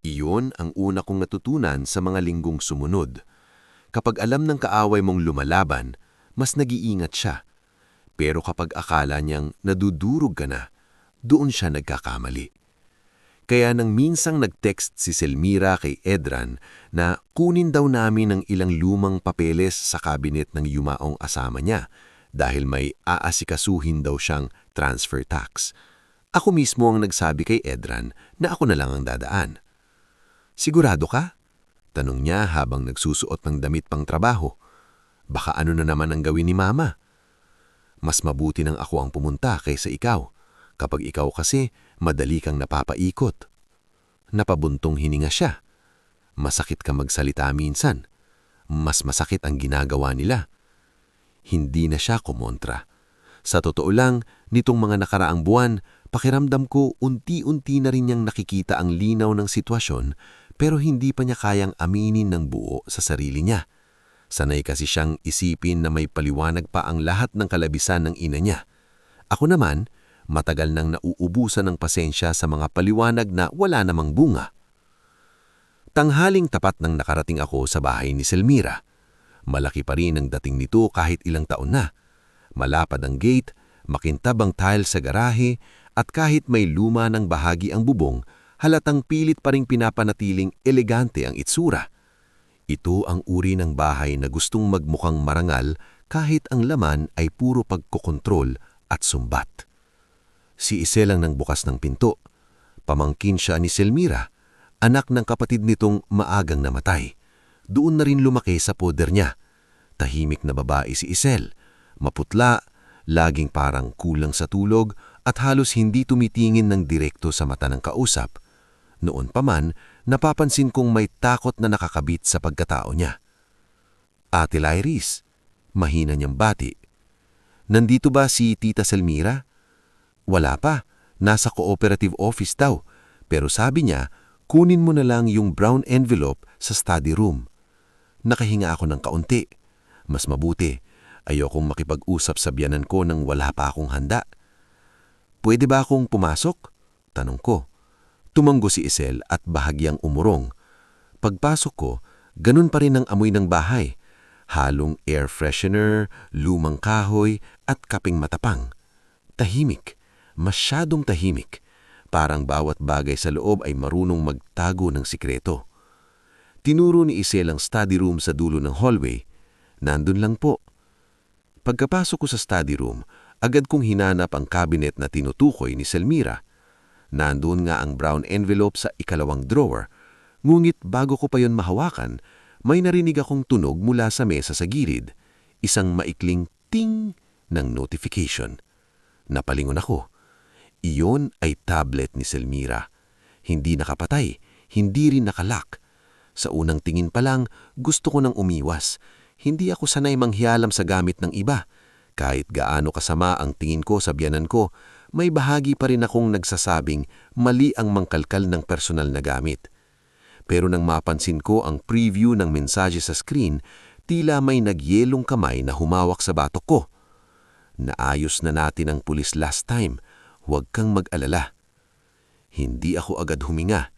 Iyon ang una kong natutunan sa mga linggong sumunod. Kapag alam ng kaaway mong lumalaban, mas nag-iingat siya. Pero kapag akala niyang nadudurog ka na, doon siya nagkakamali. Kaya nang minsang nag-text si Selmira kay Edran na kunin daw namin ng ilang lumang papeles sa kabinet ng yumaong asama niya dahil may aasikasuhin daw siyang transfer tax. Ako mismo ang nagsabi kay Edran na ako na lang ang dadaan. "Sigurado ka?" tanong niya habang nagsusuot ng damit pang trabaho. "Baka ano na naman ang gawin ni Mama?" "Mas mabuti nang ako ang pumunta kaysa ikaw. Kapag ikaw kasi, madali kang napapaikot." Napabuntong hininga siya. "Masakit ka magsalita minsan. Mas masakit ang ginagawa nila." Hindi na siya kumontra. Sa totoo lang, nitong mga nakaraang buwan, pakiramdam ko unti-unti na rin niyang nakikita ang linaw ng sitwasyon pero hindi pa niya kayang aminin ng buo sa sarili niya. Sanay kasi siyang isipin na may paliwanag pa ang lahat ng kalabisan ng ina niya. Ako naman, matagal nang nauubusan ng pasensya sa mga paliwanag na wala namang bunga. Tanghaling tapat nang nakarating ako sa bahay ni Selmira. Malaki pa rin ang dating nito kahit ilang taon na. Malapad ang gate, makintab ang tile sa garahe, at kahit may luma ng bahagi ang bubong, halatang pilit pa ring pinapanatiling elegante ang itsura. Ito ang uri ng bahay na gustong magmukhang marangal kahit ang laman ay puro pagkokontrol at sumbat. Si Isel ang nangbukas ng pinto. Pamangkin siya ni Selmira, anak ng kapatid nitong maagang namatay. Doon na rin lumaki sa poder niya. Tahimik na babae si Isel, maputla, laging parang kulang sa tulog at halos hindi tumitingin ng direkto sa mata ng kausap. Noon pa man, napapansin kong may takot na nakakabit sa pagkatao niya. "Ate Lyris," mahina niyang bati. "Nandito ba si Tita Selmira?" "Wala pa, nasa cooperative office daw. Pero sabi niya, kunin mo na lang yung brown envelope sa study room." Nakahinga ako ng kaunti. Mas mabuti, ayokong makipag-usap sa biyanan ko nang wala pa akong handa. "Pwede ba akong pumasok?" tanong ko. Tumanggo si Isel at bahagyang umurong. Pagpasok ko, ganun pa rin ang amoy ng bahay. Halong air freshener, lumang kahoy at kaping matapang. Tahimik, masyadong tahimik. Parang bawat bagay sa loob ay marunong magtago ng sikreto. Tinuro ni Isel ang study room sa dulo ng hallway. Nandun lang po. Pagkapasok ko sa study room, agad kong hinanap ang cabinet na tinutukoy ni Selmira. Nandun nga ang brown envelope sa ikalawang drawer. Ngunit bago ko pa yon mahawakan, may narinig akong tunog mula sa mesa sa gilid. Isang maikling ting ng notification. Napalingon ako. Iyon ay tablet ni Selmira. Hindi nakapatay, hindi rin nakalock. Sa unang tingin pa lang, gusto ko nang umiwas. Hindi ako sanay manghialam sa gamit ng iba. Kahit gaano kasama ang tingin ko sa biyanan ko, may bahagi pa rin akong nagsasabing mali ang mangkalkal ng personal na gamit. Pero nang mapansin ko ang preview ng mensahe sa screen, tila may nagyelong kamay na humawak sa batok ko. "Naayos na natin ang pulis last time. Huwag kang mag-alala." Hindi ako agad huminga.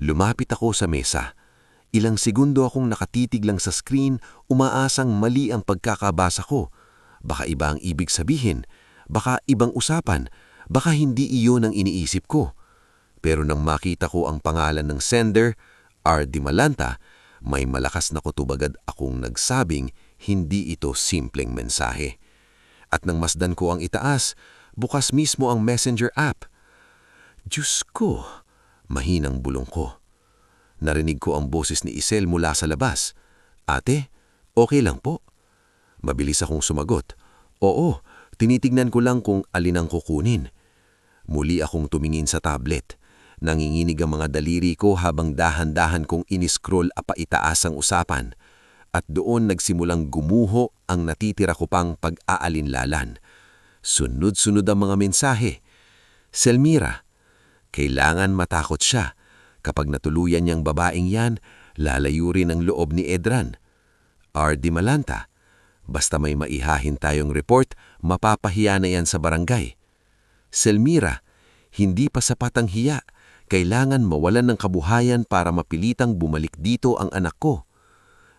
Lumapit ako sa mesa. Ilang segundo akong nakatitig lang sa screen, umaasang mali ang pagkakabasa ko. Baka iba ang ibig sabihin, baka ibang usapan, baka hindi iyon ang iniisip ko. Pero nang makita ko ang pangalan ng sender, R. Dimalanta, may malakas na kutob agad akong nagsabing hindi ito simpleng mensahe. At nang masdan ko ang itaas, bukas mismo ang messenger app. Diyos ko, mahinang bulong ko. Narinig ko ang boses ni Isel mula sa labas. Ate, okay lang po. Mabilis akong sumagot. Oo, tinitignan ko lang kung alin ang kukunin. Muli akong tumingin sa tablet. Nanginginig ang mga daliri ko habang dahan-dahan kong iniscroll apaitaas ang usapan. At doon nagsimulang gumuho ang natitira ko pang pag-aalinlalan. Sunod-sunod ang mga mensahe. Selmira, kailangan matakot siya. Kapag natuluyan niyang babaeng yan, lalayo rin ang loob ni Edran. R.D. Malanta, basta may maihahin tayong report, mapapahiya na yan sa barangay. Selmira, hindi pa sapat ang hiya. Kailangan mawalan ng kabuhayan para mapilitang bumalik dito ang anak ko.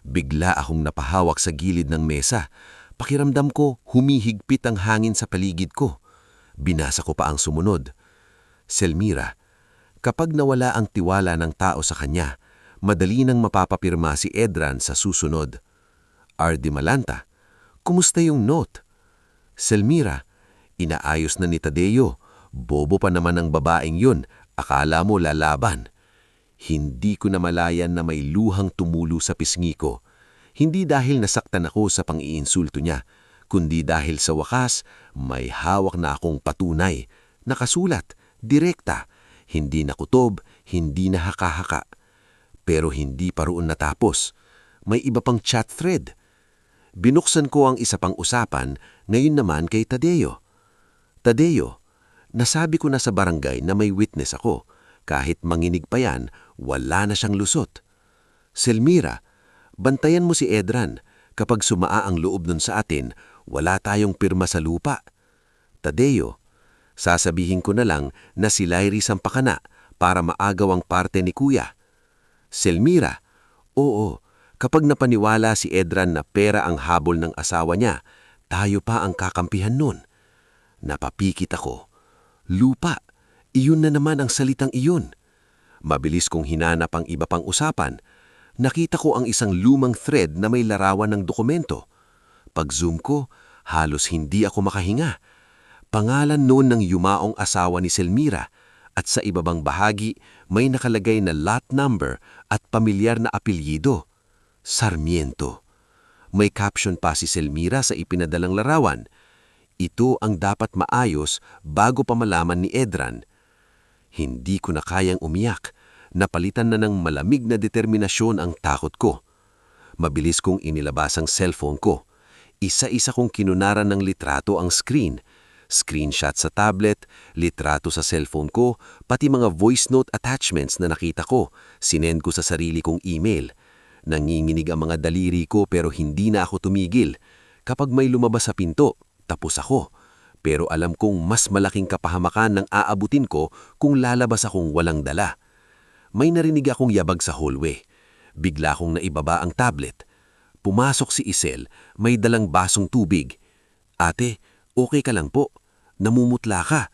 Bigla akong napahawak sa gilid ng mesa. Pakiramdam ko, humihigpit ang hangin sa paligid ko. Binasa ko pa ang sumunod. Selmira, kapag nawala ang tiwala ng tao sa kanya, madali nang mapapapirma si Edran sa susunod. R.D. Malanta, kumusta yung note? Selmira, inaayos na ni Tadeo. Bobo pa naman ang babaeng yun. Akala mo lalaban. Hindi ko namalayan na may luhang tumulo sa pisngi ko. Hindi dahil nasaktan ako sa pang-iinsulto niya, kundi dahil sa wakas may hawak na akong patunay. Nakasulat, direkta, hindi nakutob, hindi nahaka-haka. Pero hindi pa roon natapos. May iba pang chat thread. Binuksan ko ang isa pang usapan, ngayon naman kay Tadeo. Tadeo, nasabi ko na sa barangay na may witness ako. Kahit manginig pa yan, wala na siyang lusot. Selmira, bantayan mo si Edran. Kapag sumaa ang loob nun sa atin, wala tayong pirma sa lupa. Tadeo, sasabihin ko na lang na si Lyrie sampakana para maagaw ang parte ni Kuya. Selmira, oo, kapag napaniwala si Edran na pera ang habol ng asawa niya, tayo pa ang kakampihan nun. Napapikit ako. Lupa, iyon na naman ang salitang iyon. Mabilis kong hinanap ang iba pang usapan. Nakita ko ang isang lumang thread na may larawan ng dokumento. Pag-zoom ko, halos hindi ako makahinga. Pangalan noon ng yumaong asawa ni Selmira at sa ibabang bahagi may nakalagay na lot number at pamilyar na apelyido. Sarmiento. May caption pa si Selmira sa ipinadalang larawan. Ito ang dapat maayos bago pa malaman ni Edran. Hindi ko na kayang umiyak. Napalitan na ng malamig na determinasyon ang takot ko. Mabilis kong inilabas ang cellphone ko. Isa-isa kong kinunaran ng litrato ang screen. Screenshot sa tablet, litrato sa cellphone ko, pati mga voice note attachments na nakita ko, sinend ko sa sarili kong email. Nanginginig ang mga daliri ko pero hindi na ako tumigil. Kapag may lumabas sa pinto, tapos ako. Pero alam kong mas malaking kapahamakan ng aabutin ko kung lalabas akong walang dala. May narinig akong yabag sa hallway. Bigla akong naibaba ang tablet. Pumasok si Isel, may dalang basong tubig. Ate, okay ka lang po? Namumutla ka.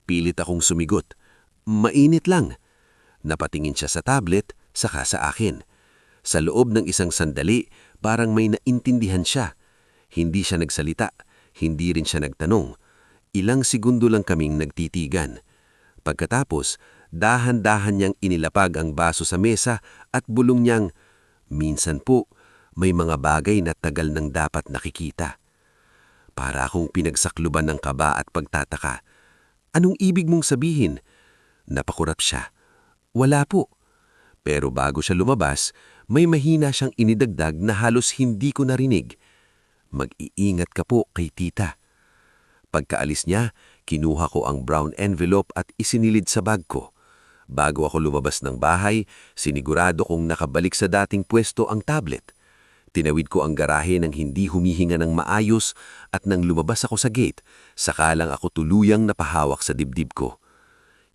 Pilit akong sumigot. Mainit lang. Napatingin siya sa tablet, saka sa akin. Sa loob ng isang sandali, parang may naintindihan siya. Hindi siya nagsalita, hindi rin siya nagtanong. Ilang segundo lang kaming nagtitigan. Pagkatapos, dahan-dahan niyang inilapag ang baso sa mesa at bulong niyang, minsan po, may mga bagay na tagal nang dapat nakikita. Para akong pinagsakluban ng kaba at pagtataka. Anong ibig mong sabihin? Napakurap siya. Wala po. Pero bago siya lumabas, may mahina siyang inidagdag na halos hindi ko narinig. Mag-iingat ka po kay tita. Pagkaalis niya, kinuha ko ang brown envelope at isinilid sa bag ko. Bago ako lumabas ng bahay, sinigurado kong nakabalik sa dating pwesto ang tablet. Tinawid ko ang garahe nang hindi humihinga ng maayos at nang lumabas ako sa gate, saka lang ako tuluyang napahawak sa dibdib ko.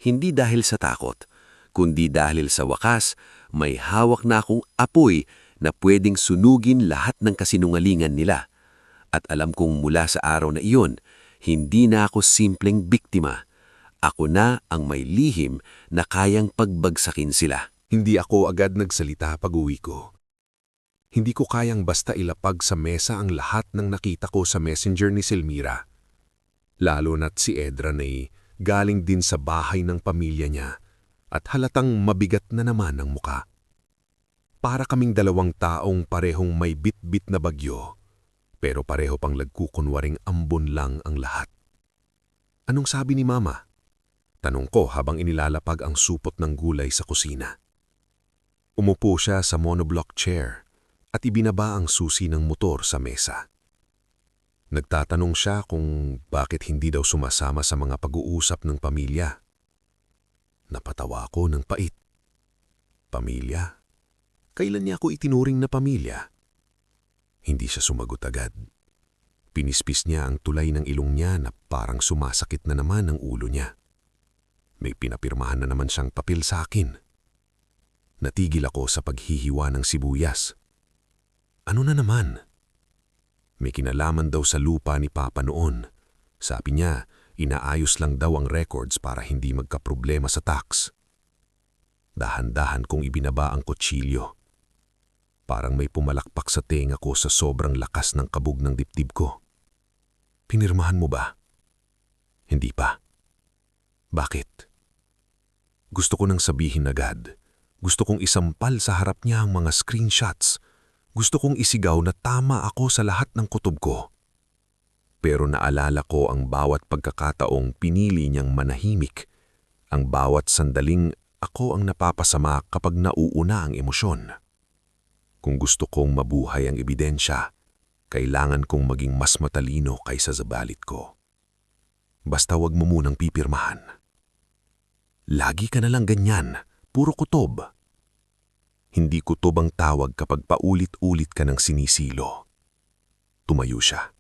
Hindi dahil sa takot, kundi dahil sa wakas, may hawak na akong apoy na pwedeng sunugin lahat ng kasinungalingan nila. At alam kong mula sa araw na iyon, hindi na ako simpleng biktima. Ako na ang may lihim na kayang pagbagsakin sila. Hindi ako agad nagsalita pag-uwi ko. Hindi ko kayang basta ilapag sa mesa ang lahat ng nakita ko sa messenger ni Selmira. Lalo na't si Edran ay galing din sa bahay ng pamilya niya at halatang mabigat na naman ang muka. Para kaming dalawang taong parehong may bit-bit na bagyo, pero pareho pang lagkukunwaring ambon lang ang lahat. Anong sabi ni Mama? Tanong ko habang inilalapag ang supot ng gulay sa kusina. Umupo siya sa monoblock chair at ibinaba ang susi ng motor sa mesa. Nagtatanong siya kung bakit hindi daw sumasama sa mga pag-uusap ng pamilya. Napatawa ko ng pait. Pamilya? Kailan niya ako itinuring na pamilya? Hindi siya sumagot agad. Pinispis niya ang tulay ng ilong niya na parang sumasakit na naman ang ulo niya. May pinapirmahan na naman siyang papel sa akin. Natigil ako sa paghihiwa ng sibuyas. Ano na naman? May kinalaman daw sa lupa ni Papa noon. Sabi niya, inaayos lang daw ang records para hindi magkaproblema sa tax. Dahan-dahan kong ibinaba ang kutsilyo. Parang may pumalakpak sa tenga ko sa sobrang lakas ng kabog ng dibdib ko. Pinirmahan mo ba? Hindi pa. Bakit? Gusto ko nang sabihin agad. Gusto kong isampal sa harap niya ang mga screenshots. Gusto kong isigaw na tama ako sa lahat ng kutob ko. Pero naalala ko ang bawat pagkakataong pinili niyang manahimik, ang bawat sandaling ako ang napapasama kapag nauuna ang emosyon. Kung gusto kong mabuhay ang ebidensya, kailangan kong maging mas matalino kaysa sa balit ko. Basta wag mo munang pipirmahan. Lagi ka na lang ganyan, puro kutob. Hindi kutob ang tawag kapag paulit-ulit ka ng sinisilo. Tumayo siya.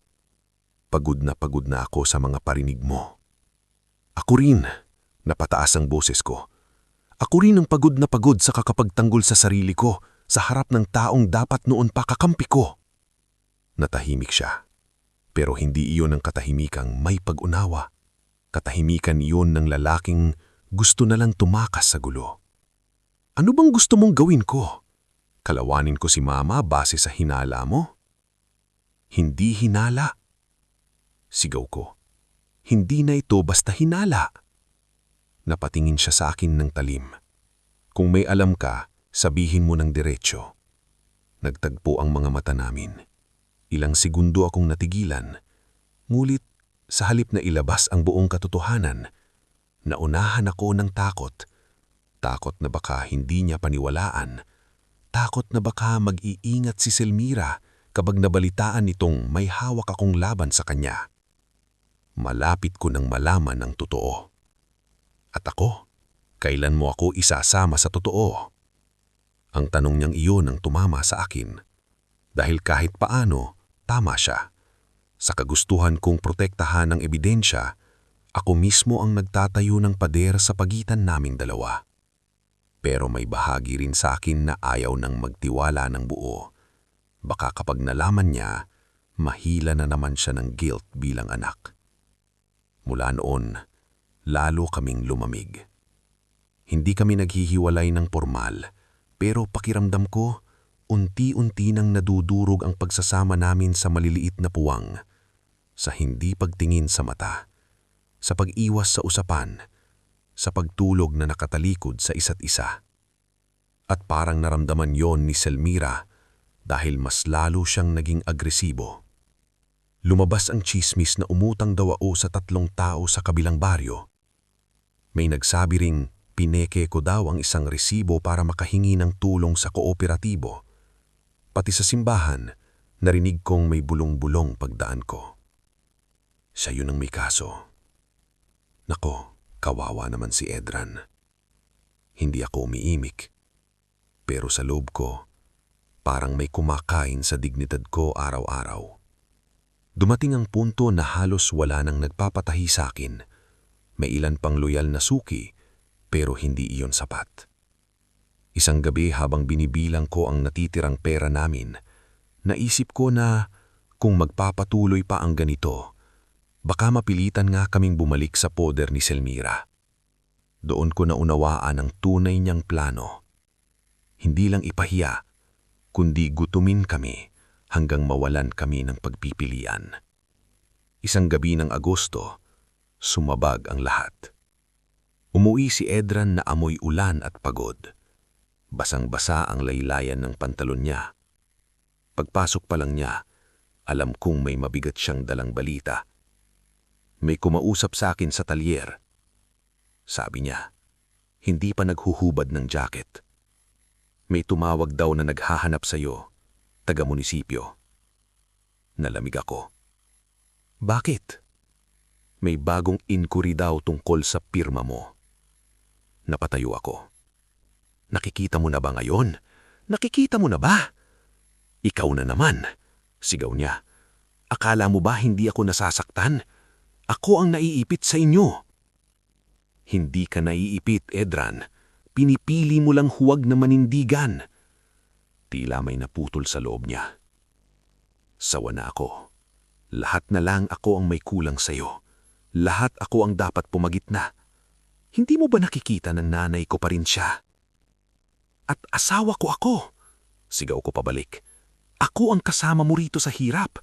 Pagod na ako sa mga parinig mo. Ako rin, napataas ang boses ko. Ako rin ang pagod na pagod sa kakapagtanggol sa sarili ko sa harap ng taong dapat noon pa kakampi ko. Natahimik siya. Pero hindi iyon ang katahimikang may pag-unawa. Katahimikan iyon ng lalaking gusto na lang tumakas sa gulo. Ano bang gusto mong gawin ko? Kalawanin ko si Mama base sa hinala mo? Hindi hinala. Sigaw ko. Hindi na ito basta hinala. Napatingin siya sa akin ng talim. Kung may alam ka, sabihin mo ng diretso. Nagtagpo ang mga mata namin. Ilang segundo akong natigilan. Ngulit, sa halip na ilabas ang buong katotohanan, naunahan ako ng takot. Takot na baka hindi niya paniwalaan. Takot na baka mag-iingat si Selmira kapag nabalitaan nitong may hawak akong laban sa kanya. Malapit ko nang malaman ang totoo. At ako, kailan mo ako isasama sa totoo? Ang tanong niyang iyon ang tumama sa akin. Dahil kahit paano, tama siya. Sa kagustuhan kong protektahan ng ebidensya, ako mismo ang nagtatayo ng pader sa pagitan naming dalawa. Pero may bahagi rin sa akin na ayaw nang magtiwala ng buo. Baka kapag nalaman niya, mahila na naman siya ng guilt bilang anak. Mula noon, lalo kaming lumamig. Hindi kami naghihiwalay ng formal, pero pakiramdam ko, unti-unti nang nadudurog ang pagsasama namin sa maliliit na puwang, sa hindi pagtingin sa mata, sa pag-iwas sa usapan, sa pagtulog na nakatalikod sa isa't isa. At parang naramdaman yon ni Selmira dahil mas lalo siyang naging agresibo. Lumabas ang tsismis na umutang daw ako sa 3 tao sa kabilang baryo. May nagsabi ring pineke ko daw ang isang resibo para makahingi ng tulong sa kooperatibo. Pati sa simbahan, narinig kong may bulong-bulong pagdaan ko. Siya yun ang may kaso. Nako, kawawa naman si Edran. Hindi ako umiimik. Pero sa loob ko, parang may kumakain sa dignidad ko araw-araw. Dumating ang punto na halos wala nang nagpapatahi sa akin. May ilan pang loyal na suki, pero hindi iyon sapat. Isang gabi habang binibilang ko ang natitirang pera namin, naisip ko na kung magpapatuloy pa ang ganito, baka mapilitan nga kaming bumalik sa poder ni Selmira. Doon ko naunawaan ang tunay niyang plano. Hindi lang ipahiya, kundi gutumin kami hanggang mawalan kami ng pagpipilian. Isang gabi ng Agosto, sumabag ang lahat. Umuwi si Edran na amoy ulan at pagod. Basang-basa ang laylayan ng pantalon niya. Pagpasok pa lang niya, alam kong may mabigat siyang dalang balita. May kumausap sa akin sa talyer. Sabi niya, hindi pa naghuhubad ng jacket. May tumawag daw na naghahanap sa'yo, taga-munisipyo. Nalamig ako. Bakit? May bagong inquiry daw tungkol sa pirma mo. Napatayo ako. Nakikita mo na ba ngayon? Nakikita mo na ba? Ikaw na naman, sigaw niya. Akala mo ba hindi ako nasasaktan? Ako ang naiipit sa inyo. Hindi ka naiipit, Edran. Pinipili mo lang huwag na manindigan. Tila may naputol sa loob niya. Sawa na ako. Lahat na lang ako ang may kulang sa'yo. Lahat ako ang dapat pumagitna. Hindi mo ba nakikita ng nanay ko pa rin siya? At asawa ko ako. Sigaw ko pabalik. Ako ang kasama mo rito sa hirap.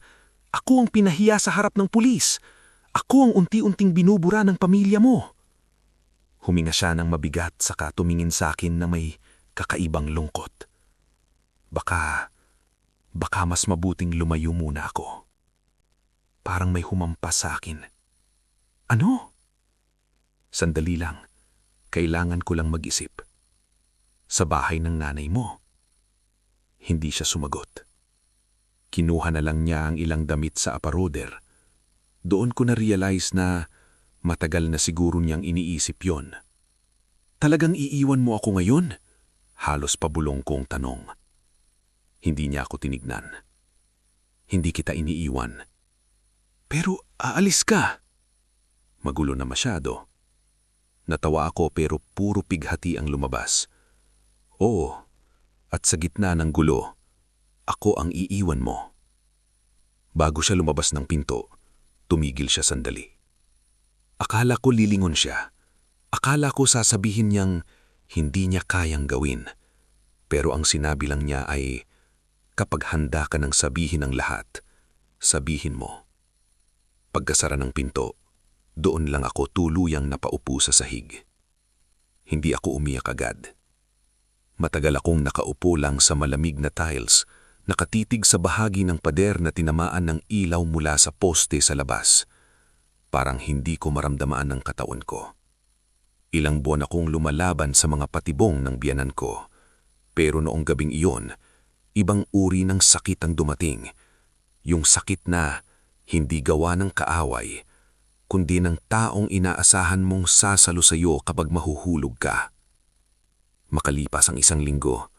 Ako ang pinahiya sa harap ng pulis. Ako ang unti-unting binubura ng pamilya mo. Huminga siya ng mabigat saka tumingin sa akin na may kakaibang lungkot. Baka mas mabuting lumayo muna ako. Parang may humampas sa akin. Ano? Sandali lang. Kailangan ko lang mag-isip. Sa bahay ng nanay mo. Hindi siya sumagot. Kinuha na lang niya ang ilang damit sa aparoder. Doon ko na-realize na matagal na siguro niyang iniisip yon. Talagang iiwan mo ako ngayon? Halos pabulong kong tanong. Hindi niya ako tinignan. Hindi kita iniiwan. Pero aalis ka. Magulo na masyado. Natawa ako pero puro pighati ang lumabas. Oo, at sa gitna ng gulo, ako ang iiwan mo. Bago siya lumabas ng pinto, tumigil siya sandali. Akala ko lilingon siya. Akala ko sasabihin niyang hindi niya kayang gawin. Pero ang sinabi lang niya ay, kapag handa ka nang sabihin ang lahat, sabihin mo. Pagkasara ng pinto, doon lang ako tuluyang napaupo sa sahig. Hindi ako umiyak agad. Matagal akong nakaupo lang sa malamig na tiles, nakatitig sa bahagi ng pader na tinamaan ng ilaw mula sa poste sa labas. Parang hindi ko maramdaman ang katawan ko. Ilang buwan akong lumalaban sa mga patibong ng biyanan ko. Pero noong gabing iyon, ibang uri ng sakit ang dumating. Yung sakit na hindi gawa ng kaaway, kundi ng taong inaasahan mong sasalo sa iyo kapag mahuhulog ka. Makalipas ang 1 linggo,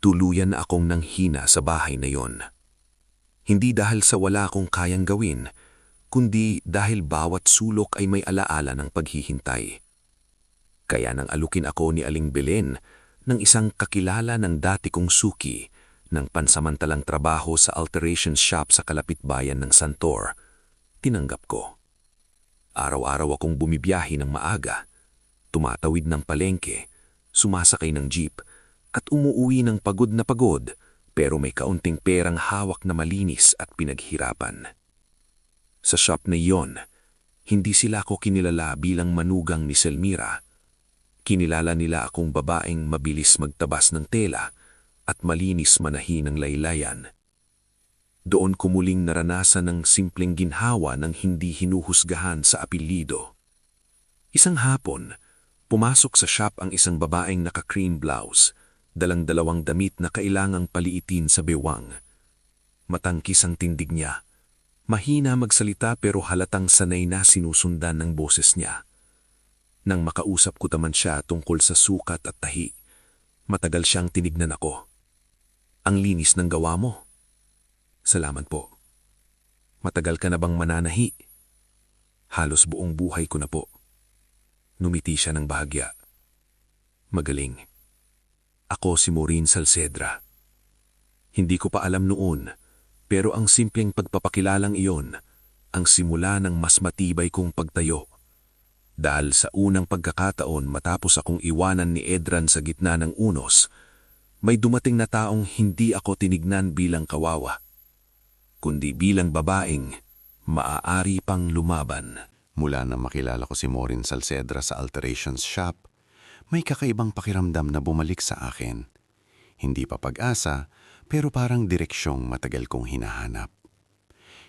tuluyan na akong nanghina sa bahay na yon. Hindi dahil sa wala akong kayang gawin, kundi dahil bawat sulok ay may alaala ng paghihintay. Kaya nang alukin ako ni Aling Belen ng isang kakilala ng dati kong suki ng pansamantalang trabaho sa alterations shop sa kalapit bayan ng Santor, tinanggap ko. Araw-araw akong bumibiyahe ng maaga, tumatawid ng palengke, sumasakay ng jeep, at umuuwi ng pagod na pagod pero may kaunting perang hawak na malinis at pinaghirapan. Sa shop na iyon, hindi sila ko kinilala bilang manugang ni Selmira. Kinilala nila akong babaeng mabilis magtabas ng tela at malinis manahi ng laylayan. Doon ko muling naranasan ng simpleng ginhawa ng hindi hinuhusgahan sa apelyido. Isang hapon, pumasok sa shop ang isang babaeng naka-cream blouse, dalang 2 damit na kailangang paliitin sa bewang. Matangkis ang tindig niya. Mahina magsalita pero halatang sanay na sinusundan ng boses niya. Nang makausap ko taman siya tungkol sa sukat at tahi, matagal siyang tinignan ako. Ang linis ng gawa mo. Salamat po. Matagal ka na bang mananahi? Halos buong buhay ko na po. Numiti siya ng bahagya. Magaling. Ako si Maureen Salcedra. Hindi ko pa alam noon, pero ang simpleng pagpapakilalang iyon, ang simula ng mas matibay kong pagtayo. Dahil sa unang pagkakataon matapos akong iwanan ni Edran sa gitna ng unos, may dumating na taong hindi ako tinignan bilang kawawa, kundi bilang babaeng maaari pang lumaban. Mula na makilala ko si Maureen Salcedra sa alterations shop, may kakaibang pakiramdam na bumalik sa akin. Hindi pa pag-asa, pero parang direksyong matagal kong hinahanap.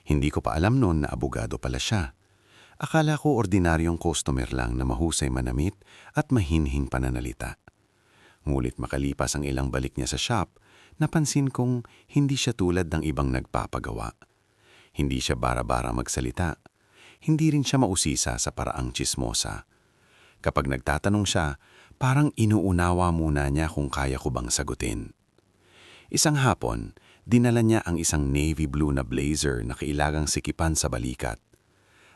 Hindi ko pa alam noon na abogado pala siya. Akala ko ordinaryong customer lang na mahusay manamit at mahinhing pananalita. Ngulit makalipas ang ilang balik niya sa shop, napansin kong hindi siya tulad ng ibang nagpapagawa. Hindi siya bara-bara magsalita. Hindi rin siya mausisa sa paraang tsismosa. Kapag nagtatanong siya, parang inuunawa muna niya kung kaya ko bang sagutin. Isang hapon, dinala niya ang isang navy blue na blazer na kailagang sikipan sa balikat.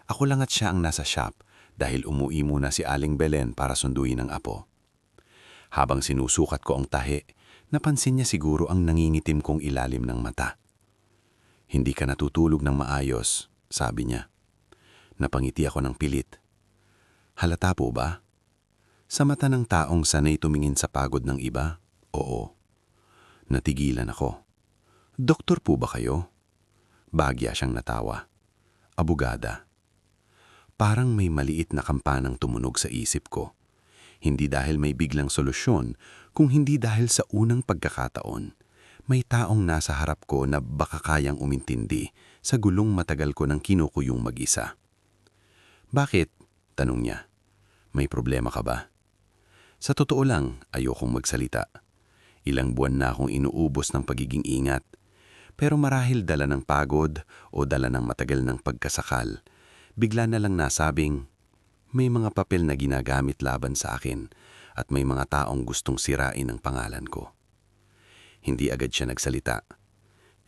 Ako lang at siya ang nasa shop dahil umuwi muna si Aling Belen para sunduin ang apo. Habang sinusukat ko ang tahi, napansin niya siguro ang nangingitim kong ilalim ng mata. Hindi ka natutulog ng maayos, sabi niya. Napangiti ako ng pilit. Halata po ba? Sa mata ng taong sanay tumingin sa pagod ng iba, oo. Natigilan ako. Doktor po ba kayo? Bagya siyang natawa. Abogada. Parang may maliit na kampanang tumunog sa isip ko. Hindi dahil may biglang solusyon, kung hindi dahil sa unang pagkakataon. May taong nasa harap ko na baka kayang umintindi sa gulong matagal ko nang kinukuyong mag-isa. Bakit? Tanong niya. May problema ka ba? Sa totoo lang, ayokong magsalita. Ilang buwan na akong inuubos ng pagiging ingat. Pero marahil dala ng pagod o dala ng matagal ng pagkasakal, bigla na lang nasabing, may mga papel na ginagamit laban sa akin at may mga taong gustong sirain ang pangalan ko. Hindi agad siya nagsalita.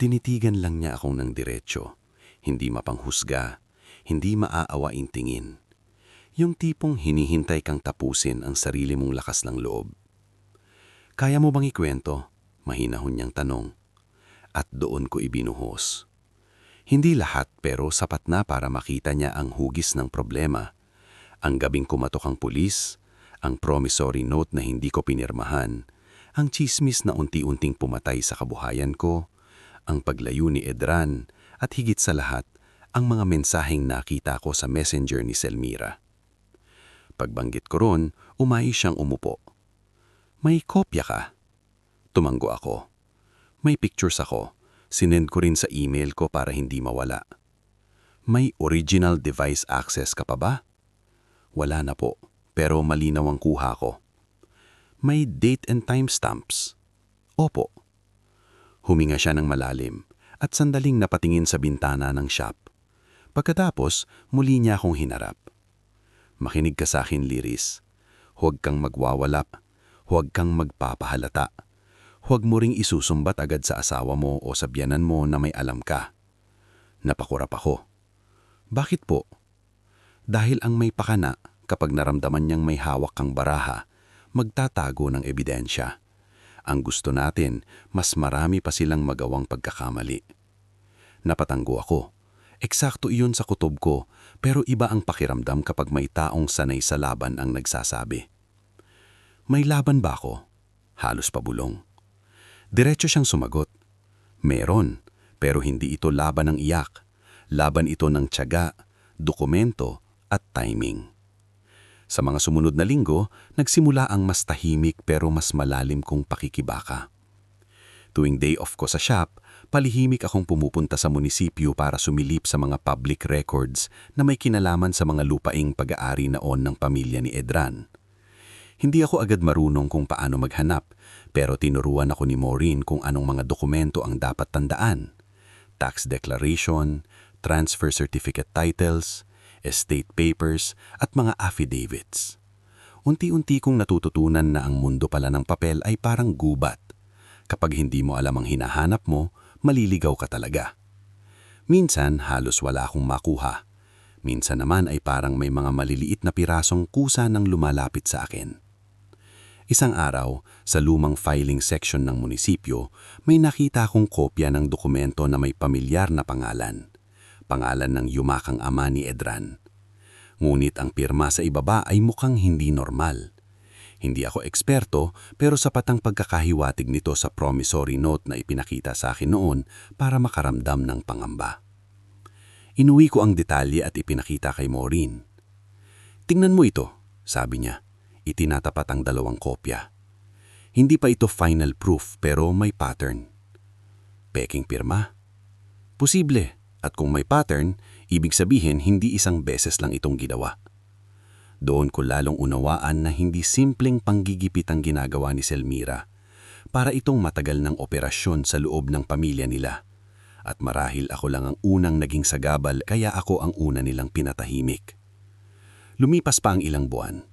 Tinitigan lang niya akong ng diretsyo, hindi mapanghusga, hindi maaawain tingin. Yung tipong hinihintay kang tapusin ang sarili mong lakas ng loob. Kaya mo bang ikwento? Mahinahon niyang tanong. At doon ko ibinuhos. Hindi lahat pero sapat na para makita niya ang hugis ng problema. Ang gabing kumatok ang pulis, ang promissory note na hindi ko pinirmahan, ang chismis na unti-unting pumatay sa kabuhayan ko, ang paglayo ni Edran, at higit sa lahat, ang mga mensaheng nakita ko sa messenger ni Selmira. Pagbanggit ko ron, umayos siyang umupo. May kopya ka? Tumanggo ako. May pictures ako. Sinend ko rin sa email ko para hindi mawala. May original device access ka pa ba? Wala na po, pero malinaw ang kuha ko. May date and time stamps? Opo. Huminga siya ng malalim at sandaling napatingin sa bintana ng shop. Pagkatapos, muli niya akong hinarap. Makinig ka sa akin, Liris. Huwag kang magwawala. Huwag kang magpapahalata. Huwag mo ring isusumbat agad sa asawa mo o sa biyanan mo na may alam ka. Napakurap ako. Bakit po? Dahil ang may pakana, kapag naramdaman niyang may hawak kang baraha, magtatago ng ebidensya. Ang gusto natin, mas marami pa silang magawang pagkakamali. Napatanggo ako. Eksakto iyon sa kutob ko, pero iba ang pakiramdam kapag may taong sanay sa laban ang nagsasabi. May laban ba ako? Halos pabulong. Diretso siyang sumagot. Meron, pero hindi ito laban ng iyak. Laban ito ng tiyaga, dokumento at timing. Sa mga sumunod na linggo, nagsimula ang mas tahimik pero mas malalim kong pakikibaka. Tuwing day off ko sa shop, palihimik akong pumupunta sa munisipyo para sumilip sa mga public records na may kinalaman sa mga lupaing pag-aari noon ng pamilya ni Edran. Hindi ako agad marunong kung paano maghanap, pero tinuruan ako ni Maureen kung anong mga dokumento ang dapat tandaan. Tax declaration, transfer certificate titles, estate papers, at mga affidavits. Unti-unti kong natututunan na ang mundo pala ng papel ay parang gubat. Kapag hindi mo alam ang hinahanap mo, maliligaw ka talaga. Minsan halos wala akong makuha. Minsan naman ay parang may mga maliliit na pirasong kusa nang lumalapit sa akin. Isang araw, sa lumang filing section ng munisipyo, may nakita akong kopya ng dokumento na may pamilyar na pangalan. Pangalan ng yumakang ama ni Edran. Ngunit ang pirma sa ibaba ay mukhang hindi normal. Hindi ako eksperto pero sapat ang pagkakahiwatig nito sa promissory note na ipinakita sa akin noon para makaramdam ng pangamba. Inuwi ko ang detalye at ipinakita kay Maureen. Tingnan mo ito, sabi niya. Itinatapat ang dalawang kopya. Hindi pa ito final proof pero may pattern. Peking pirma? Posible. At kung may pattern, ibig sabihin hindi isang beses lang itong ginawa. Doon ko lalong unawaan na hindi simpleng panggigipit ang ginagawa ni Selmira. Para itong matagal ng operasyon sa loob ng pamilya nila. At marahil ako lang ang unang naging sagabal kaya ako ang una nilang pinatahimik. Lumipas pa ang ilang buwan.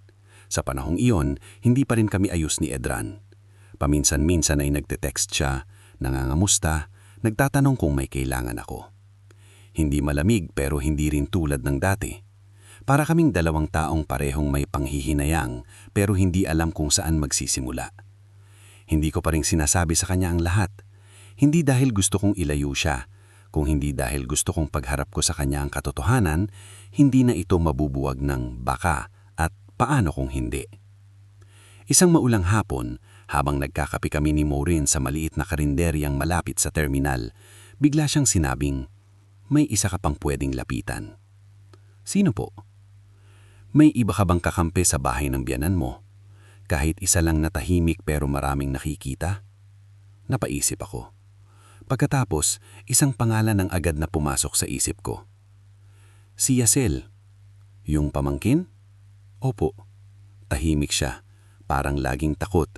Sa panahong iyon, hindi pa rin kami ayos ni Edran. Paminsan-minsan ay nagte-text siya, nangangamusta, nagtatanong kung may kailangan ako. Hindi malamig pero hindi rin tulad ng dati. Para kaming dalawang taong parehong may panghihinayang pero hindi alam kung saan magsisimula. Hindi ko pa rin sinasabi sa kanya ang lahat. Hindi dahil gusto kong ilayo siya, kung hindi dahil gusto kong pagharap ko sa kanya ang katotohanan, hindi na ito mabubuwag ng baka at paano kung hindi. Isang maulang hapon, habang nagkakape kami ni Maureen sa maliit na karinderyang malapit sa terminal, bigla siyang sinabing, "May isa ka pang pwedeng lapitan." "Sino po?" "May iba ka bang kakampi sa bahay ng biyanan mo? Kahit isa lang na tahimik pero maraming nakikita?" Napaisip ako. Pagkatapos, isang pangalan ang agad na pumasok sa isip ko. "Si Yasel." "Yung pamangkin?" "Opo." Tahimik siya, parang laging takot.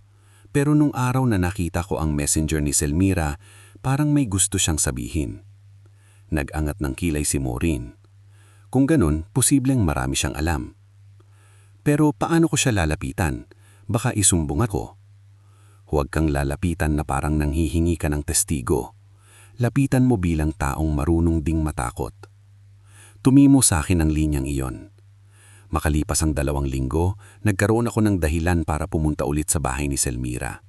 Pero nung araw na nakita ko ang messenger ni Selmira, parang may gusto siyang sabihin. Nag-angat ng kilay si Maureen. Kung ganun, posibleng marami siyang alam. Pero paano ko siya lalapitan? Baka isumbong ako. Huwag kang lalapitan na parang nanghihingi ka ng testigo. Lapitan mo bilang taong marunong ding matakot. Tumimo sa akin ang linyang iyon. Makalipas ang 2 linggo, nagkaroon ako ng dahilan para pumunta ulit sa bahay ni Selmira.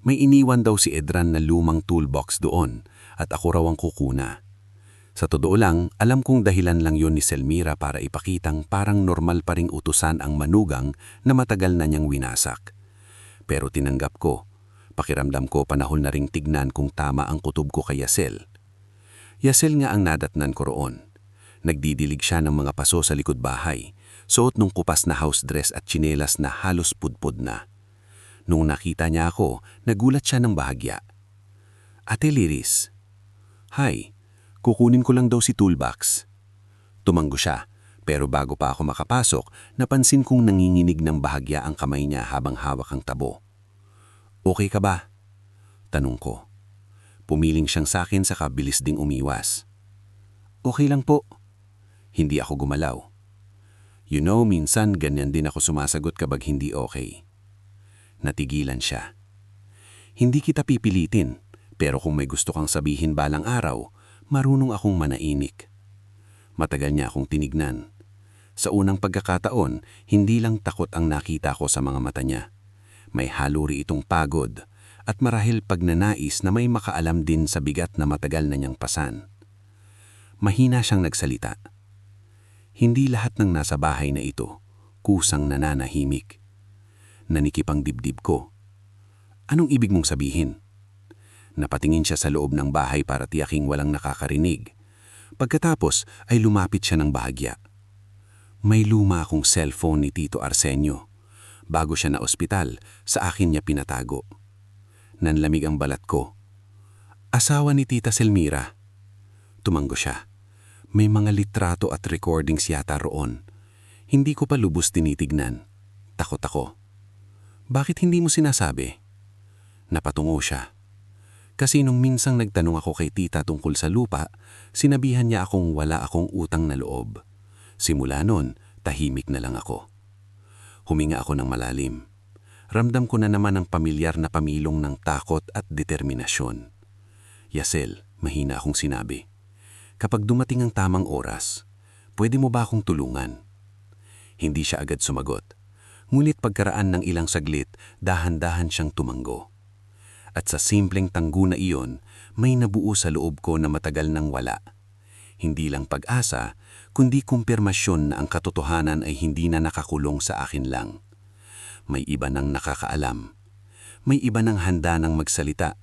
May iniwan daw si Edran na lumang toolbox doon at ako raw ang kukuna. Sa totoo lang, alam kong dahilan lang yon ni Selmira para ipakitang parang normal pa ring utusan ang manugang na matagal na niyang winasak. Pero tinanggap ko. Pakiramdam ko panahon na ring tignan kung tama ang kutob ko kay Yasel. Yasel nga ang nadatnan ko roon. Nagdidilig siya ng mga paso sa likod bahay. Suot nung kupas na house dress at tsinelas na halos pudpud na. Nung nakita niya ako, nagulat siya ng bahagya. "Ate Liris." "Hi, kukunin ko lang daw si toolbox." Tumanggo siya, pero bago pa ako makapasok, napansin kong nanginginig ng bahagya ang kamay niya habang hawak ang tabo. "Okay ka ba?" tanong ko. Pumiling siyang sa akin saka bilis ding umiwas. "Okay lang po." Hindi ako gumalaw. You know, minsan ganyan din ako sumasagot kapag hindi okay. Natigilan siya. "Hindi kita pipilitin, pero kung may gusto kang sabihin balang araw, marunong akong manainik." Matagal niya akong tinignan. Sa unang pagkakataon, hindi lang takot ang nakita ko sa mga mata niya. May haluri itong pagod at marahil pagnanais na may makaalam din sa bigat na matagal na niyang pasan. Mahina siyang nagsalita. "Hindi lahat ng nasa bahay na ito, kusang nananahimik." Nanikip ang dibdib ko. "Anong ibig mong sabihin?" Napatingin siya sa loob ng bahay para tiyaking walang nakakarinig. Pagkatapos ay lumapit siya ng bahagya. "May luma akong cellphone ni Tito Arsenio. Bago siya na ospital, sa akin niya pinatago." Nanlamig ang balat ko. "Asawa ni Tita Selmira." Tumanggo siya. "May mga litrato at recordings yata roon." Hindi ko pa lubos tinitignan. Takot ako. "Bakit hindi mo sinasabi?" Napatungo siya. Kasi nung minsang nagtanong ako kay tita tungkol sa lupa, sinabihan niya akong wala akong utang na loob. Simula nun, tahimik na lang ako. Huminga ako ng malalim. Ramdam ko na naman ang pamilyar na pamilong ng takot at determinasyon. "Yasel," mahina akong sinabi. "Kapag dumating ang tamang oras, pwede mo ba akong tulungan?" Hindi siya agad sumagot. Ngunit pagkaraan ng ilang saglit, dahan-dahan siyang tumanggo. At sa simpleng tanggo na iyon, may nabuo sa loob ko na matagal nang wala. Hindi lang pag-asa, kundi kumpirmasyon na ang katotohanan ay hindi na nakakulong sa akin lang. May iba nang nakakaalam. May iba nang handa nang magsalita.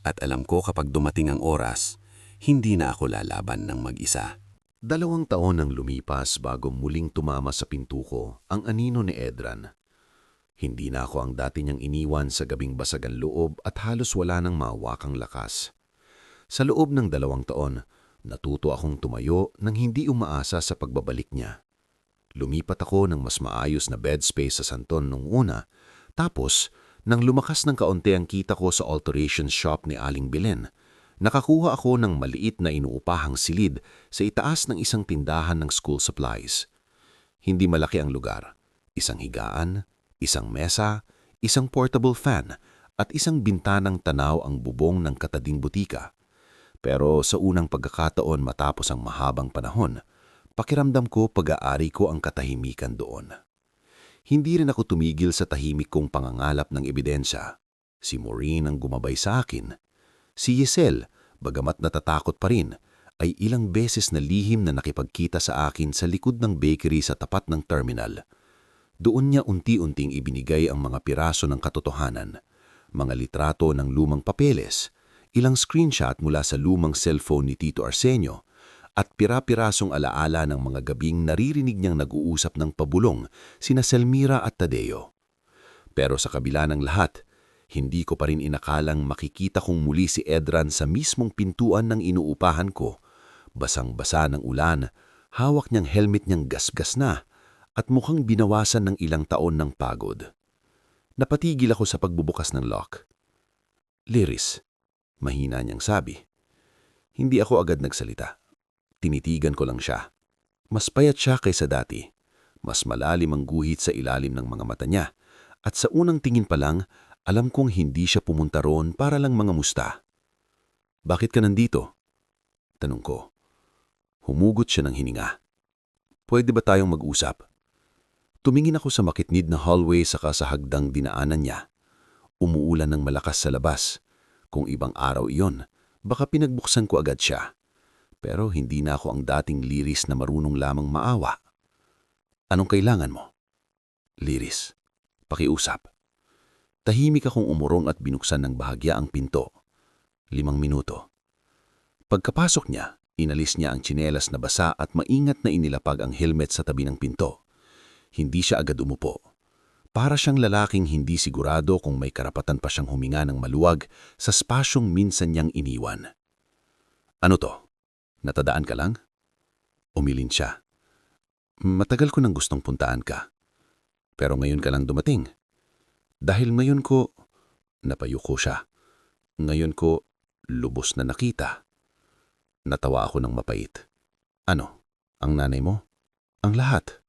At alam ko kapag dumating ang oras, hindi na ako lalaban ng mag-isa. 2 taon nang lumipas bago muling tumama sa pinto ko ang anino ni Edran. Hindi na ako ang dati niyang iniwan sa gabing basagan loob at halos wala nang mawakang lakas. Sa loob ng 2 taon, natuto akong tumayo nang hindi umaasa sa pagbabalik niya. Lumipat ako ng mas maayos na bed space sa Santon nung una, tapos nang lumakas ng kaunti ang kita ko sa alteration shop ni Aling Belen, nakakuha ako ng maliit na inuupahang silid sa itaas ng isang tindahan ng school supplies. Hindi malaki ang lugar. Isang higaan, isang mesa, isang portable fan, at isang bintanang tanaw ang bubong ng katading butika. Pero sa unang pagkakataon matapos ang mahabang panahon, pakiramdam ko pag-aari ko ang katahimikan doon. Hindi rin ako tumigil sa tahimik kong pangangalap ng ebidensya. Si Maureen ang gumabay sa akin. Si Yesel, bagamat natatakot pa rin, ay ilang beses na lihim na nakipagkita sa akin sa likod ng bakery sa tapat ng terminal. Doon niya unti-unting ibinigay ang mga piraso ng katotohanan, mga litrato ng lumang papeles, ilang screenshot mula sa lumang cellphone ni Tito Arsenio, at pira-pirasong alaala ng mga gabing naririnig niyang nag-uusap ng pabulong sina Selmira at Tadeo. Pero sa kabila ng lahat, hindi ko pa rin inakalang makikita kong muli si Edran sa mismong pintuan ng inuupahan ko, basang-basa ng ulan, hawak niyang helmet niyang gasgas na, at mukhang binawasan ng ilang taon ng pagod. Napatigil ako sa pagbubukas ng lock. "Liris," mahina niyang sabi. Hindi ako agad nagsalita. Tinitigan ko lang siya. Mas payat siya kaysa dati. Mas malalim ang guhit sa ilalim ng mga mata niya. At sa unang tingin pa lang, alam kong hindi siya pumunta roon para lang mga musta. "Bakit ka nandito?" tanong ko. Humugot siya ng hininga. "Pwede ba tayong mag-usap?" Tumingin ako sa makitnid na hallway saka sa hagdang dinaanan niya. Umuulan ng malakas sa labas. Kung ibang araw iyon, baka pinagbuksan ko agad siya. Pero hindi na ako ang dating Liris na marunong lamang maawa. "Anong kailangan mo?" "Liris, pakiusap." Tahimik akong umurong at binuksan ng bahagya ang pinto. 5 minuto. Pagkapasok niya, inalis niya ang tsinelas na basa at maingat na inilapag ang helmet sa tabi ng pinto. Hindi siya agad umupo. Para siyang lalaking hindi sigurado kung may karapatan pa siyang huminga ng maluwag sa spasyong minsan niyang iniwan. "Ano to? Natadaan ka lang?" Umilin siya. "Matagal ko nang gustong puntaan ka. Pero ngayon ka lang dumating. Dahil ngayon ko..." Napayuko siya. "Ngayon ko lubos na nakita." Natawa ako ng mapait. "Ano? Ang nanay mo?" "Ang lahat."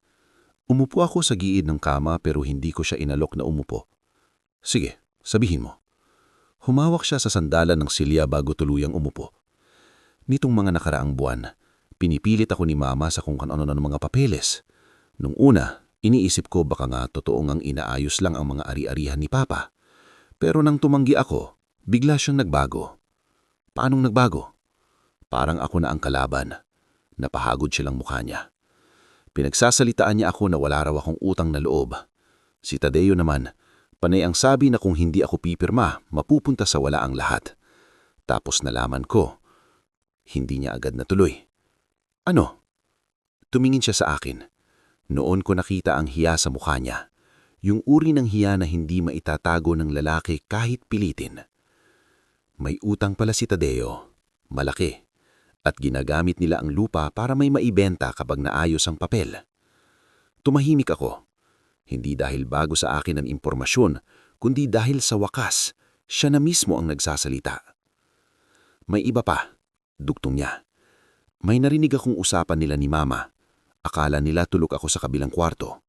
Umupo ako sa giid ng kama pero hindi ko siya inalok na umupo. "Sige, sabihin mo." Humawak siya sa sandalan ng silya bago tuluyang umupo. Nitong mga nakaraang buwan, pinipilit ako ni Mama sa kung ano ng mga papeles. Nung una, iniisip ko baka nga totoong ang inaayos lang ang mga ari-arihan ni Papa. Pero nang tumanggi ako, bigla siyang nagbago. Paanong nagbago? Parang ako na ang kalaban. Napahagod silang mukha niya. Pinagsasalitaan niya ako na wala raw akong utang na loob. Si Tadeo naman, panay ang sabi na kung hindi ako pipirma, mapupunta sa wala ang lahat. Tapos nalaman ko, hindi niya agad natuloy. "Ano?" Tumingin siya sa akin. Noon ko nakita ang hiya sa mukha niya. Yung uri ng hiya na hindi maitatago ng lalaki kahit pilitin. May utang pala si Tadeo. Malaki. At ginagamit nila ang lupa para may maibenta kapag naayos ang papel. Tumahimik ako. Hindi dahil bago sa akin ang impormasyon, kundi dahil sa wakas, siya na mismo ang nagsasalita. "May iba pa," dugtong niya. "May narinig akong usapan nila ni Mama. Akala nila tulog ako sa kabilang kwarto."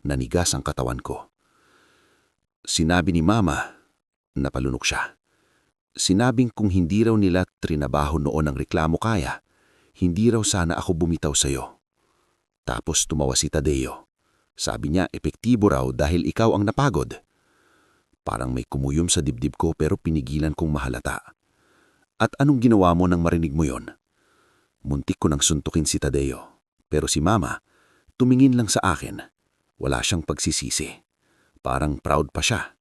Nanigas ang katawan ko. "Sinabi ni Mama," napalunok siya. "Sinabing kung hindi raw nila trinabaho noon ang reklamo kaya, hindi raw sana ako bumitaw sa'yo." Tapos tumawa si Tadeo. Sabi niya epektibo raw dahil ikaw ang napagod. Parang may kumuyom sa dibdib ko pero pinigilan kong mahalata. "At anong ginawa mo nang marinig mo yon?" Muntik ko nang suntukin si Tadeo. Pero si Mama, tumingin lang sa akin. Wala siyang pagsisisi. Parang proud pa siya.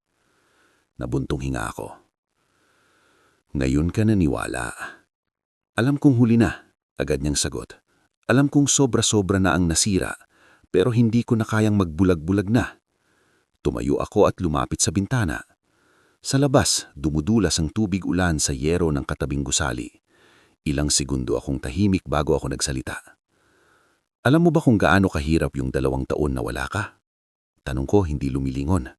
Nabuntong hinga ako. "Ngayon ka naniwala." "Alam kong huli na," agad niyang sagot. "Alam kong sobra-sobra na ang nasira, pero hindi ko na kayang magbulag-bulag na." Tumayo ako at lumapit sa bintana. Sa labas, dumudulas ang tubig ulan sa yero ng katabing gusali. Ilang segundo akong tahimik bago ako nagsalita. Alam mo ba kung gaano kahirap yung 2 taon na wala ka? Tanong ko, hindi lumilingon.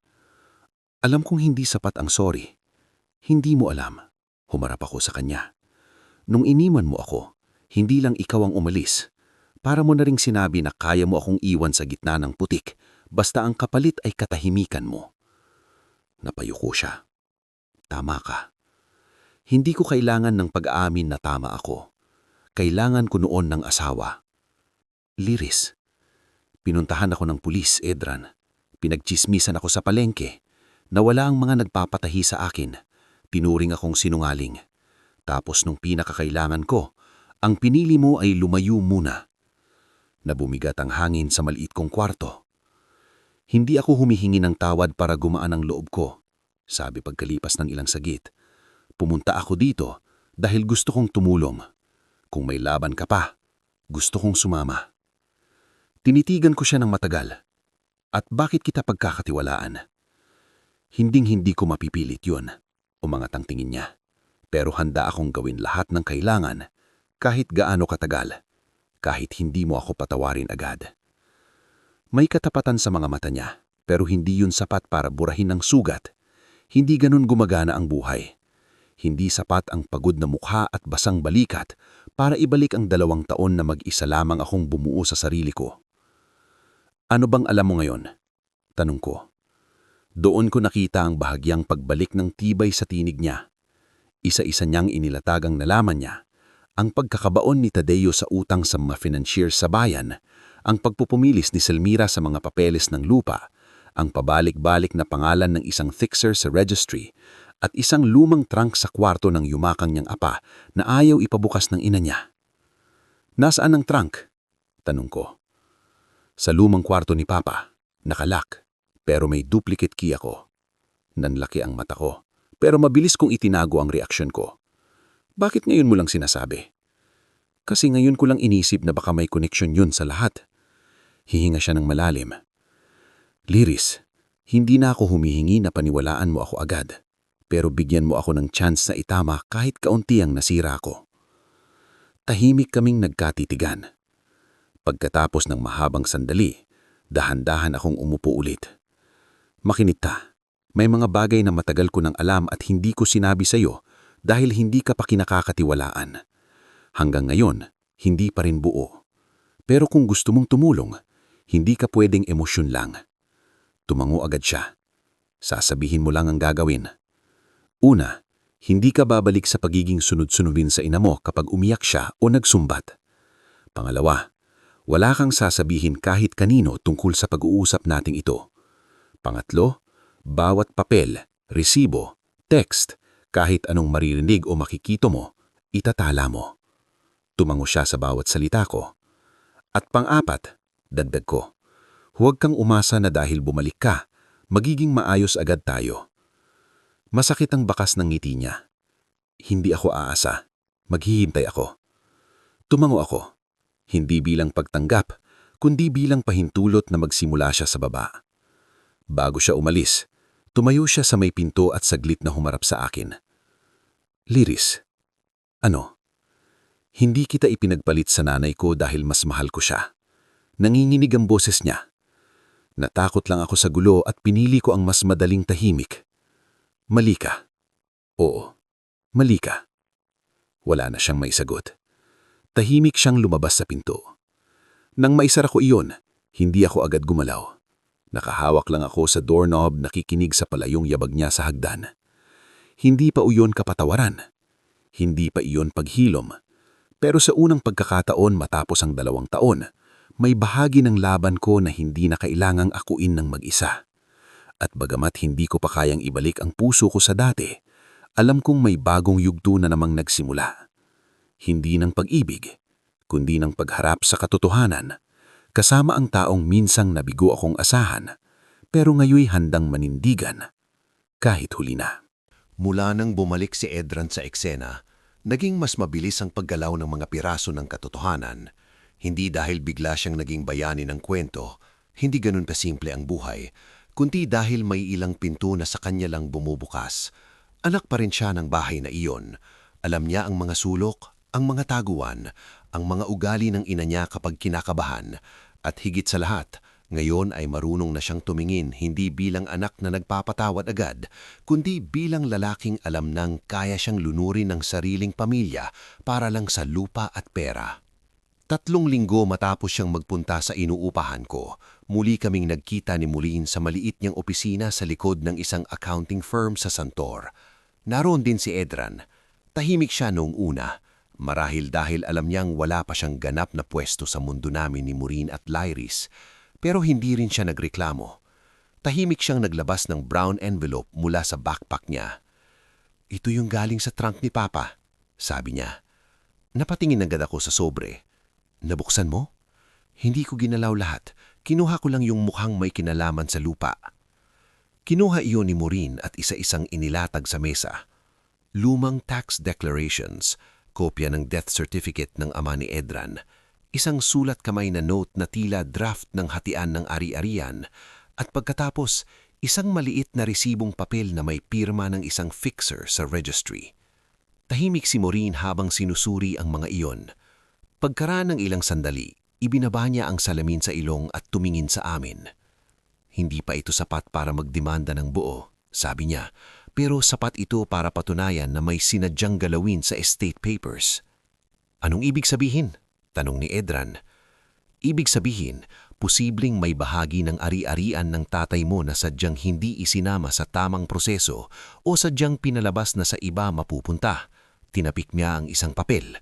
Alam kong hindi sapat ang sorry. Hindi mo alam. Humarap ako sa kanya. Nung iniwan mo ako, hindi lang ikaw ang umalis. Para mo na ring sinabi na kaya mo akong iwan sa gitna ng putik, basta ang kapalit ay katahimikan mo. Napayuko siya. Tama ka. Hindi ko kailangan ng pag-aamin na tama ako. Kailangan ko noon ng asawa. Liris. Pinuntahan ako ng pulis, Edran. Pinagchismisan ako sa palengke. Nawala ang mga nagpapatahi sa akin. Tinuring akong sinungaling. Tapos nung pinakakailangan ko, ang pinili mo ay lumayo muna. Nabumigat ang hangin sa maliit kong kwarto. Hindi ako humihingi ng tawad para gumaan ang loob ko, sabi pagkalipas ng ilang sagit. Pumunta ako dito dahil gusto kong tumulong. Kung may laban ka pa, gusto kong sumama. Tinitigan ko siya ng matagal. At bakit kita pagkakatiwalaan? Hinding-hindi ko mapipilit yun, umangat ang tingin niya. Pero handa akong gawin lahat ng kailangan, kahit gaano katagal, kahit hindi mo ako patawarin agad. May katapatan sa mga mata niya, pero hindi yun sapat para burahin ang sugat. Hindi ganun gumagana ang buhay. Hindi sapat ang pagod na mukha at basang balikat para ibalik ang 2 taon na mag-isa lamang akong bumuo sa sarili ko. Ano bang alam mo ngayon? Tanong ko. Doon ko nakita ang bahagyang pagbalik ng tibay sa tinig niya. Isa-isa niyang inilatag ang nalaman niya. Ang pagkakabaon ni Tadeo sa utang sa mga financiers sa bayan, ang pagpupumilis ni Selmira sa mga papeles ng lupa, ang pabalik-balik na pangalan ng isang fixer sa registry, at isang lumang trunk sa kwarto ng yumakang niyang apa na ayaw ipabukas ng ina niya. Nasaan ang trunk? Tanong ko. Sa lumang kwarto ni Papa, nakalak, pero may duplicate key ako. Nanlaki ang mata ko, pero mabilis kong itinago ang reaksyon ko. Bakit ngayon mo lang sinasabi? Kasi ngayon ko lang inisip na baka may koneksyon yun sa lahat. Hihinga siya ng malalim. Liris, hindi na ako humihingi na paniwalaan mo ako agad, pero bigyan mo ako ng chance na itama kahit kaunti ang nasira ko. Tahimik kaming nagkatitigan. Pagkatapos ng mahabang sandali, dahan-dahan akong umupo ulit. Makinig ka. May mga bagay na matagal ko nang alam at hindi ko sinabi sa iyo dahil hindi ka pa kinakakatiwalaan. Hanggang ngayon, hindi pa rin buo. Pero kung gusto mong tumulong, hindi ka pwedeng emosyon lang. Tumango agad siya. Sasabihin mo lang ang gagawin. Una, hindi ka babalik sa pagiging sunod-sunubin sa ina mo kapag umiyak siya o nagsumbat. Pangalawa, wala kang sasabihin kahit kanino tungkol sa pag-uusap nating ito. Pangatlo, bawat papel, resibo, text, kahit anong maririnig o makikita mo, itatala mo. Tumango siya sa bawat salita ko. At pang-apat, dagdag ko, huwag kang umasa na dahil bumalik ka, magiging maayos agad tayo. Masakit ang bakas ng ngiti niya. Hindi ako aasa. Maghihintay ako. Tumango ako. Hindi bilang pagtanggap, kundi bilang pahintulot na magsimula siya sa baba. Bago siya umalis, tumayo siya sa may pinto at saglit na humarap sa akin. Liris, ano? Hindi kita ipinagpalit sa nanay ko dahil mas mahal ko siya. Nanginginig ang boses niya. Natakot lang ako sa gulo at pinili ko ang mas madaling tahimik. Mali ka. Oo, mali ka. Wala na siyang maisagot. Tahimik siyang lumabas sa pinto. Nang maisara ko iyon, hindi ako agad gumalaw. Nakahawak lang ako sa doorknob, nakikinig sa palayong yabag niya sa hagdan. Hindi pa iyon kapatawaran. Hindi pa iyon paghilom. Pero sa unang pagkakataon matapos ang 2 taon, may bahagi ng laban ko na hindi na kailangang akuin ng mag-isa. At bagamat hindi ko pa kayang ibalik ang puso ko sa dati, alam kong may bagong yugto na namang nagsimula. Hindi ng pag-ibig, kundi ng pagharap sa katotohanan, kasama ang taong minsang nabigo akong asahan, pero ngayoy handang manindigan, kahit huli na. Mula nang bumalik si Edran sa eksena, naging mas mabilis ang paggalaw ng mga piraso ng katotohanan. Hindi dahil bigla siyang naging bayani ng kwento, hindi ganun kasimple ang buhay, kundi dahil may ilang pinto na sa kanya lang bumubukas. Anak pa rin siya ng bahay na iyon. Alam niya ang mga sulok, ang mga taguan, ang mga ugali ng ina niya kapag kinakabahan. At higit sa lahat, ngayon ay marunong na siyang tumingin hindi bilang anak na nagpapatawad agad, kundi bilang lalaking alam nang kaya siyang lunurin ng sariling pamilya para lang sa lupa at pera. 3 linggo matapos siyang magpunta sa inuupahan ko, muli kaming nagkita ni Mulin sa maliit niyang opisina sa likod ng isang accounting firm sa Santor. Naroon din si Edran. Tahimik siya noong una, marahil dahil alam niyang wala pa siyang ganap na pwesto sa mundo namin ni Maureen at Lyris, pero hindi rin siya nagreklamo. Tahimik siyang naglabas ng brown envelope mula sa backpack niya. "Ito yung galing sa trunk ni Papa," sabi niya. Napatingin agad ako sa sobre. "Nabuksan mo?" "Hindi ko ginalaw lahat. Kinuha ko lang yung mukhang may kinalaman sa lupa." Kinuha iyon ni Maureen at isa-isang inilatag sa mesa. Lumang tax declarations, kopya ng death certificate ng ama ni Edran, isang sulat kamay na note na tila draft ng hatian ng ari-arian, at pagkatapos, isang maliit na resibong papel na may pirma ng isang fixer sa registry. Tahimik si Maureen habang sinusuri ang mga iyon. Pagkaraan ng ilang sandali, ibinaba niya ang salamin sa ilong at tumingin sa amin. "Hindi pa ito sapat para magdemanda ng buo," sabi niya, "pero sapat ito para patunayan na may sinadyang galawin sa estate papers." "Anong ibig sabihin?" tanong ni Edran. "Ibig sabihin, posibleng may bahagi ng ari-arian ng tatay mo na sadyang hindi isinama sa tamang proseso o sadyang pinalabas na sa iba mapupunta." Tinapik niya ang isang papel.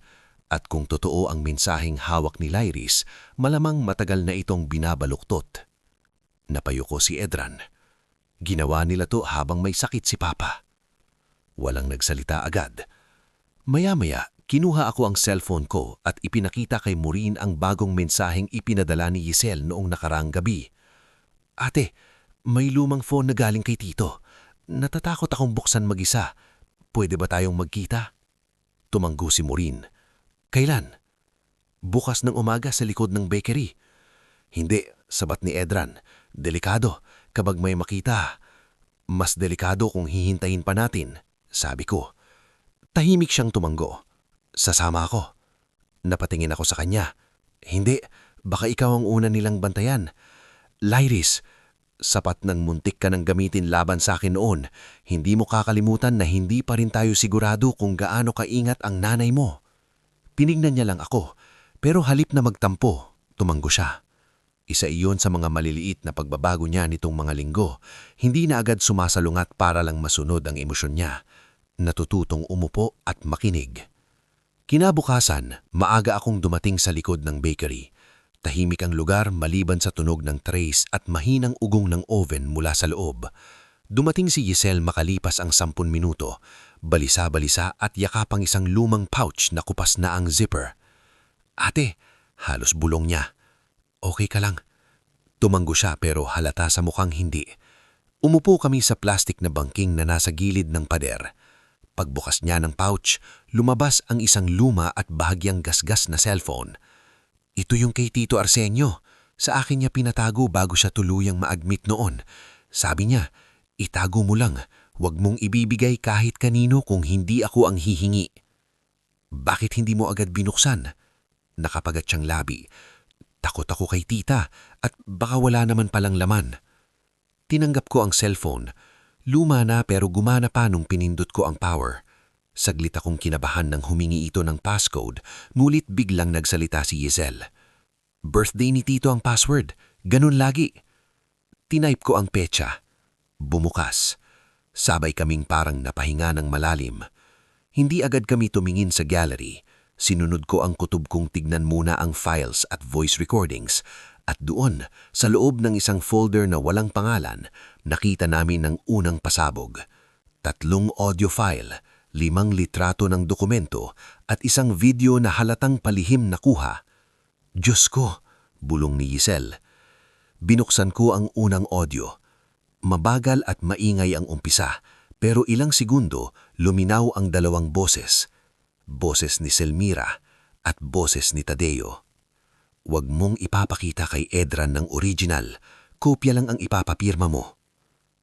At kung totoo ang mensaheng hawak ni Lyris, malamang matagal na itong binabaluktot. Napayuko si Edran. Ginawa nila to habang may sakit si Papa. Walang nagsalita agad. Maya-maya, kinuha ako ang cellphone ko at ipinakita kay Maureen ang bagong mensaheng ipinadala ni Giselle noong nakaraang gabi. "Ate, may lumang phone na galing kay Tito. Natatakot akong buksan mag-isa. Pwede ba tayong magkita?" Tumanggo si Maureen. "Kailan?" "Bukas ng umaga sa likod ng bakery." "Hindi," sabat ni Edran. "Delikado kapag may makita." "Mas delikado kung hihintayin pa natin," sabi ko. Tahimik siyang tumanggo. "Sasama ako." Napatingin ako sa kanya. "Hindi, baka ikaw ang una nilang bantayan." "Lyris, sapat ng muntik ka nang gamitin laban sa akin noon. Hindi mo kakalimutan na hindi pa rin tayo sigurado kung gaano kaingat ang nanay mo." Tinignan niya lang ako, pero halip na magtampo, tumanggo siya. Isa iyon sa mga maliliit na pagbabago niya nitong mga linggo. Hindi na agad sumasalungat para lang masunod ang emosyon niya. Natututong umupo at makinig. Kinabukasan, maaga akong dumating sa likod ng bakery. Tahimik ang lugar maliban sa tunog ng trays at mahinang ugong ng oven mula sa loob. Dumating si Giselle makalipas ang 10 minuto. Balisa-balisa at yakapang isang lumang pouch na kupas na ang zipper. "Ate," halos bulong niya. "Okay ka lang?" Tumanggo siya pero halata sa mukhang hindi. Umupo kami sa plastik na bangking na nasa gilid ng pader. Pagbukas niya ng pouch, lumabas ang isang luma at bahagyang gasgas na cellphone. "Ito yung kay Tito Arsenio. Sa akin niya pinatago bago siya tuluyang ma-admit noon. Sabi niya, itago mo lang. Huwag mong ibibigay kahit kanino kung hindi ako ang hihingi." "Bakit hindi mo agad binuksan?" Nakapagat siyang labi. "Takot ako kay tita at baka wala naman palang laman." Tinanggap ko ang cellphone. Luma na pero gumana pa nung pinindot ko ang power. Saglit akong kinabahan nang humingi ito ng passcode, ngulit biglang nagsalita si Giselle. "Birthday ni Tito ang password. Ganun lagi." Tinype ko ang petsa. Bumukas. Sabay kaming parang napahinga ng malalim. Hindi agad kami tumingin sa gallery. Sinunod ko ang kutob kong tignan muna ang files at voice recordings. At doon, sa loob ng isang folder na walang pangalan, nakita namin ang unang pasabog. 3 audio file, 5 litrato ng dokumento at isang video na halatang palihim na kuha. "Diyos ko," bulong ni Giselle. Binuksan ko ang unang audio. Mabagal at maingay ang umpisa, pero ilang segundo luminaw ang 2 boses. Boses ni Selmira at boses ni Tadeo. "Huwag mong ipapakita kay Edran ng original. Kopya lang ang ipapapirma mo,"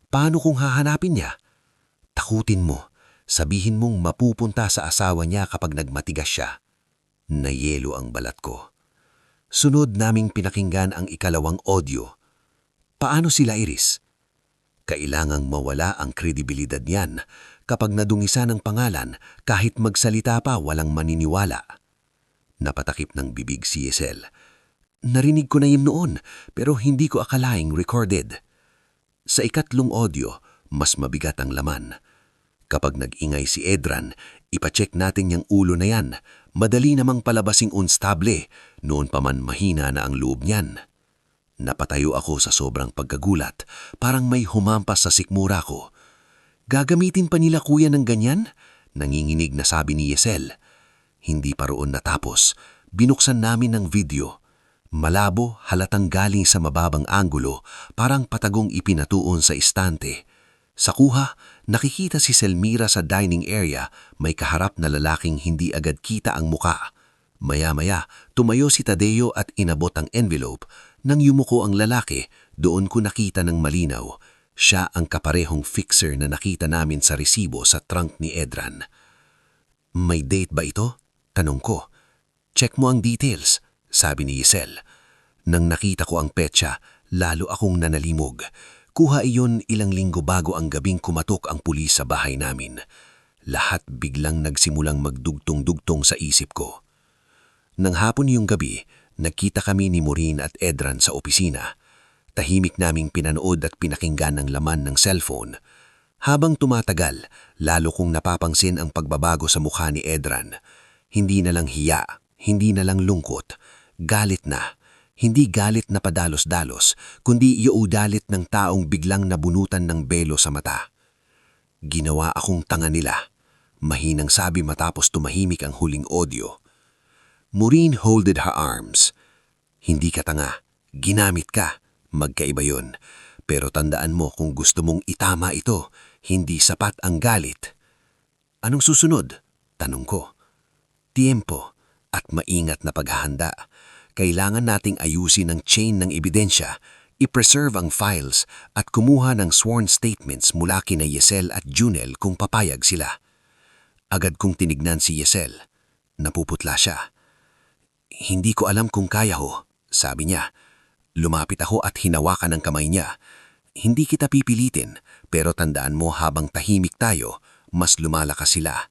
Paano kung hahanapin niya? Takutin mo. Sabihin mong mapupunta sa asawa niya kapag nagmatigas siya. Nayelo ang balat ko. Sunod naming pinakinggan ang ikalawang audio. Paano sila, Iris? Kailangang mawala ang kredibilidad niyan kapag nadungisa ng pangalan kahit magsalita pa walang maniniwala. Napatakip ng bibig si Yesel. Narinig ko na yun noon pero hindi ko akalaing recorded. Sa ikatlong audio, mas mabigat ang laman. Kapag nag-ingay si Edran, ipacheck natin yung ulo na yan. Madali namang palabasing unstable, noon pa man mahina na ang loob niyan. Napatayo ako sa sobrang pagkagulat, parang may humampas sa sikmura ko. Gagamitin pa nila kuya ng ganyan? Nanginginig na sabi ni Yesel. Hindi pa roon natapos. Binuksan namin ng video. Malabo, halatang galing sa mababang anggulo, parang patagong ipinatuon sa istante. Sa kuha, nakikita si Selmira sa dining area, may kaharap na lalaking hindi agad kita ang muka. Maya-maya, tumayo si Tadeo at inabot ang envelope. Nang yumuko ang lalaki, doon ko nakita ng malinaw. Siya ang kaparehong fixer na nakita namin sa resibo sa trunk ni Edran. May date ba ito? Tanong ko. Check mo ang details, sabi ni Yesel. Nang nakita ko ang petsa, lalo akong nanalimog. Kuha iyon ilang linggo bago ang gabing kumatok ang pulis sa bahay namin. Lahat biglang nagsimulang magdugtong-dugtong sa isip ko. Nang hapon yung gabi, nagkita kami ni Maureen at Edran sa opisina. Tahimik naming pinanood at pinakinggan ang laman ng cellphone. Habang tumatagal, lalo kong napapansin ang pagbabago sa mukha ni Edran. Hindi na lang hiya, hindi na lang lungkot, galit na. Hindi galit na padalos-dalos, kundi iuudalit ng taong biglang nabunutan ng belo sa mata. Ginawa akong tanga nila. Mahinang sabi matapos tumahimik ang huling audio. Maureen holded her arms. Hindi ka tanga, ginamit ka, magkaiba yun. Pero tandaan mo kung gusto mong itama ito, hindi sapat ang galit. Anong susunod? Tanong ko. Tiempo at maingat na paghahanda. Kailangan nating ayusin ang chain ng ebidensya, i-preserve ang files at kumuha ng sworn statements mula kina Yesel at Junel kung papayag sila. Agad kong tinignan si Yesel. Napuputla siya. Hindi ko alam kung kaya ho, sabi niya. Lumapit ako at hinawakan ang kamay niya. Hindi kita pipilitin, pero tandaan mo habang tahimik tayo, mas lumalakas sila.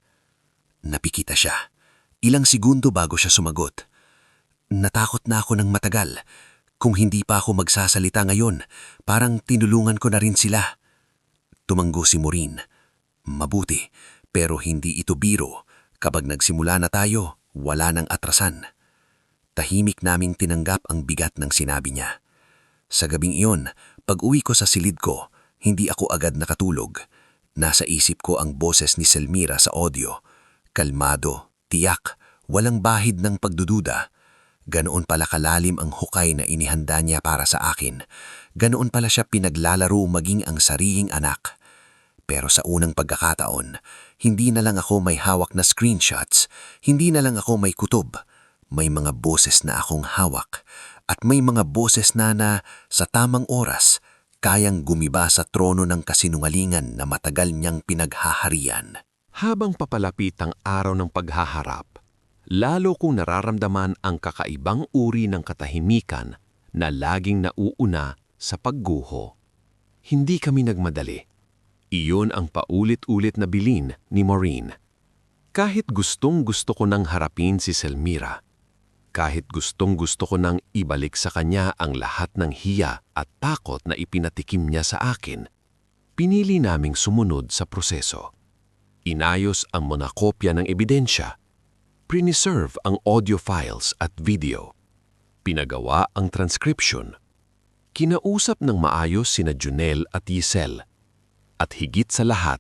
Napikita siya. Ilang segundo bago siya sumagot. Natakot na ako ng matagal. Kung hindi pa ako magsasalita ngayon, parang tinulungan ko na rin sila. Tumanggo si Maureen. Mabuti, pero hindi ito biro. Kapag nagsimula na tayo, wala nang atrasan. Tahimik naming tinanggap ang bigat ng sinabi niya. Sa gabing iyon, pag-uwi ko sa silid ko, hindi ako agad nakatulog. Nasa isip ko ang boses ni Selmira sa audio. Kalmado, tiyak, walang bahid ng pagdududa. Ganoon pala kalalim ang hukay na inihanda niya para sa akin. Ganoon pala siya pinaglalaro maging ang sariling anak. Pero sa unang pagkakataon, hindi na lang ako may hawak na screenshots, hindi na lang ako may kutob. May mga boses na akong hawak at may mga boses na sa tamang oras, kayang gumiba sa trono ng kasinungalingan na matagal niyang pinaghaharian. Habang papalapit ang araw ng paghaharap, lalo kong nararamdaman ang kakaibang uri ng katahimikan na laging nauuna sa pagguho. Hindi kami nagmadali. Iyon ang paulit-ulit na bilin ni Maureen. Kahit gustong-gusto ko nang harapin si Selmira, kahit gustong-gusto ko nang ibalik sa kanya ang lahat ng hiya at takot na ipinatikim niya sa akin, pinili naming sumunod sa proseso. Inayos ang mga kopya ng ebidensya, preserve ang audio files at video, pinagawa ang transcription, kinausap ng maayos sina Junel at Yesel, at higit sa lahat,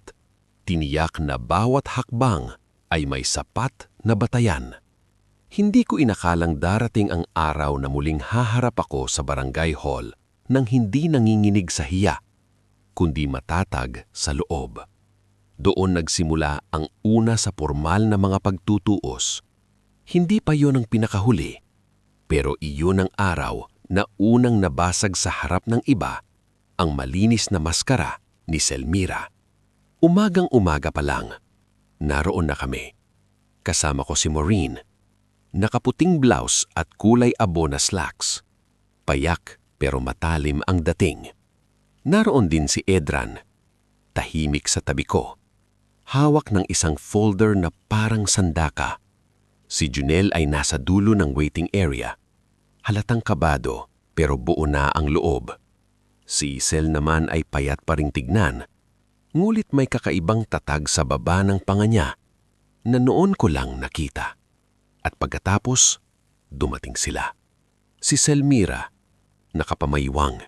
tiniyak na bawat hakbang ay may sapat na batayan. Hindi ko inakalang darating ang araw na muling haharap ako sa barangay hall nang hindi nanginginig sa hiya, kundi matatag sa loob. Doon nagsimula ang una sa formal na mga pagtutuos. Hindi pa yon ang pinakahuli, pero iyon ang araw na unang nabasag sa harap ng iba ang malinis na maskara ni Selmira. Umagang-umaga pa lang, naroon na kami. Kasama ko si Maureen, nakaputing blouse at kulay abo na slacks. Payak pero matalim ang dating. Naroon din si Edran, tahimik sa tabi ko, hawak ng isang folder na parang sandaka. Si Junel ay nasa dulo ng waiting area. Halatang kabado pero buo na ang loob. Si Sel naman ay payat pa ring tignan, ngulit may kakaibang tatag sa baba ng panga niya na noon ko lang nakita. At pagkatapos, dumating sila. Si Selmira, nakapamaywang,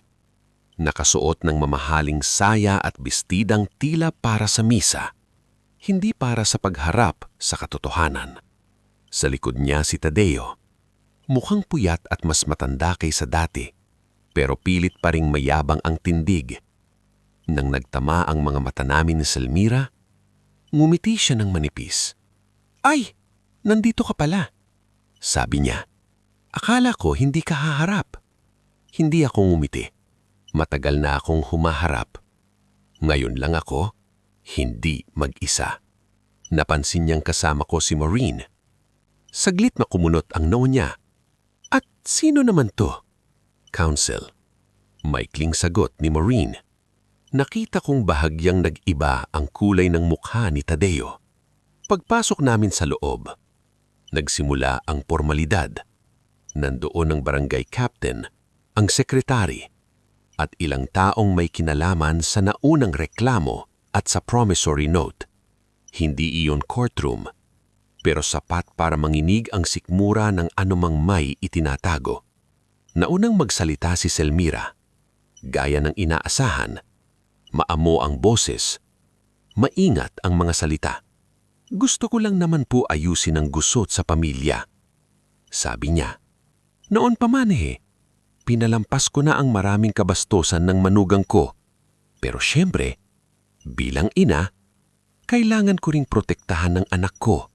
nakasuot ng mamahaling saya at bestidang tila para sa misa, hindi para sa pagharap sa katotohanan. Sa likod niya si Tadeo, mukhang puyat at mas matanda kaysa dati, pero pilit pa ring mayabang ang tindig. Nang nagtama ang mga mata namin ni Selmira, ngumiti siya ng manipis. "Ay, nandito ka pala," sabi niya. "Akala ko hindi ka haharap." Hindi ako ngumiti. Matagal na akong humaharap. Ngayon lang ako, hindi mag-isa. Napansin niyang kasama ko si Maureen. Saglit na kumunot ang noo niya. "At sino naman to?" "Counsel." Maikling sagot ni Maureen. Nakita kong bahagyang nag-iba ang kulay ng mukha ni Tadeo. Pagpasok namin sa loob, nagsimula ang formalidad. Nandoon ang barangay captain, ang sekretary, at ilang taong may kinalaman sa naunang reklamo at sa promissory note. Hindi iyon courtroom, pero sapat para manginig ang sikmura ng anumang may itinatago. Naunang magsalita si Selmira. Gaya ng inaasahan, maamo ang boses, maingat ang mga salita. "Gusto ko lang naman po ayusin ang gusot sa pamilya," sabi niya. "Noon pa man pinalampas ko na ang maraming kabastusan ng manugang ko. Pero syempre, bilang ina, kailangan ko ring protektahan ng anak ko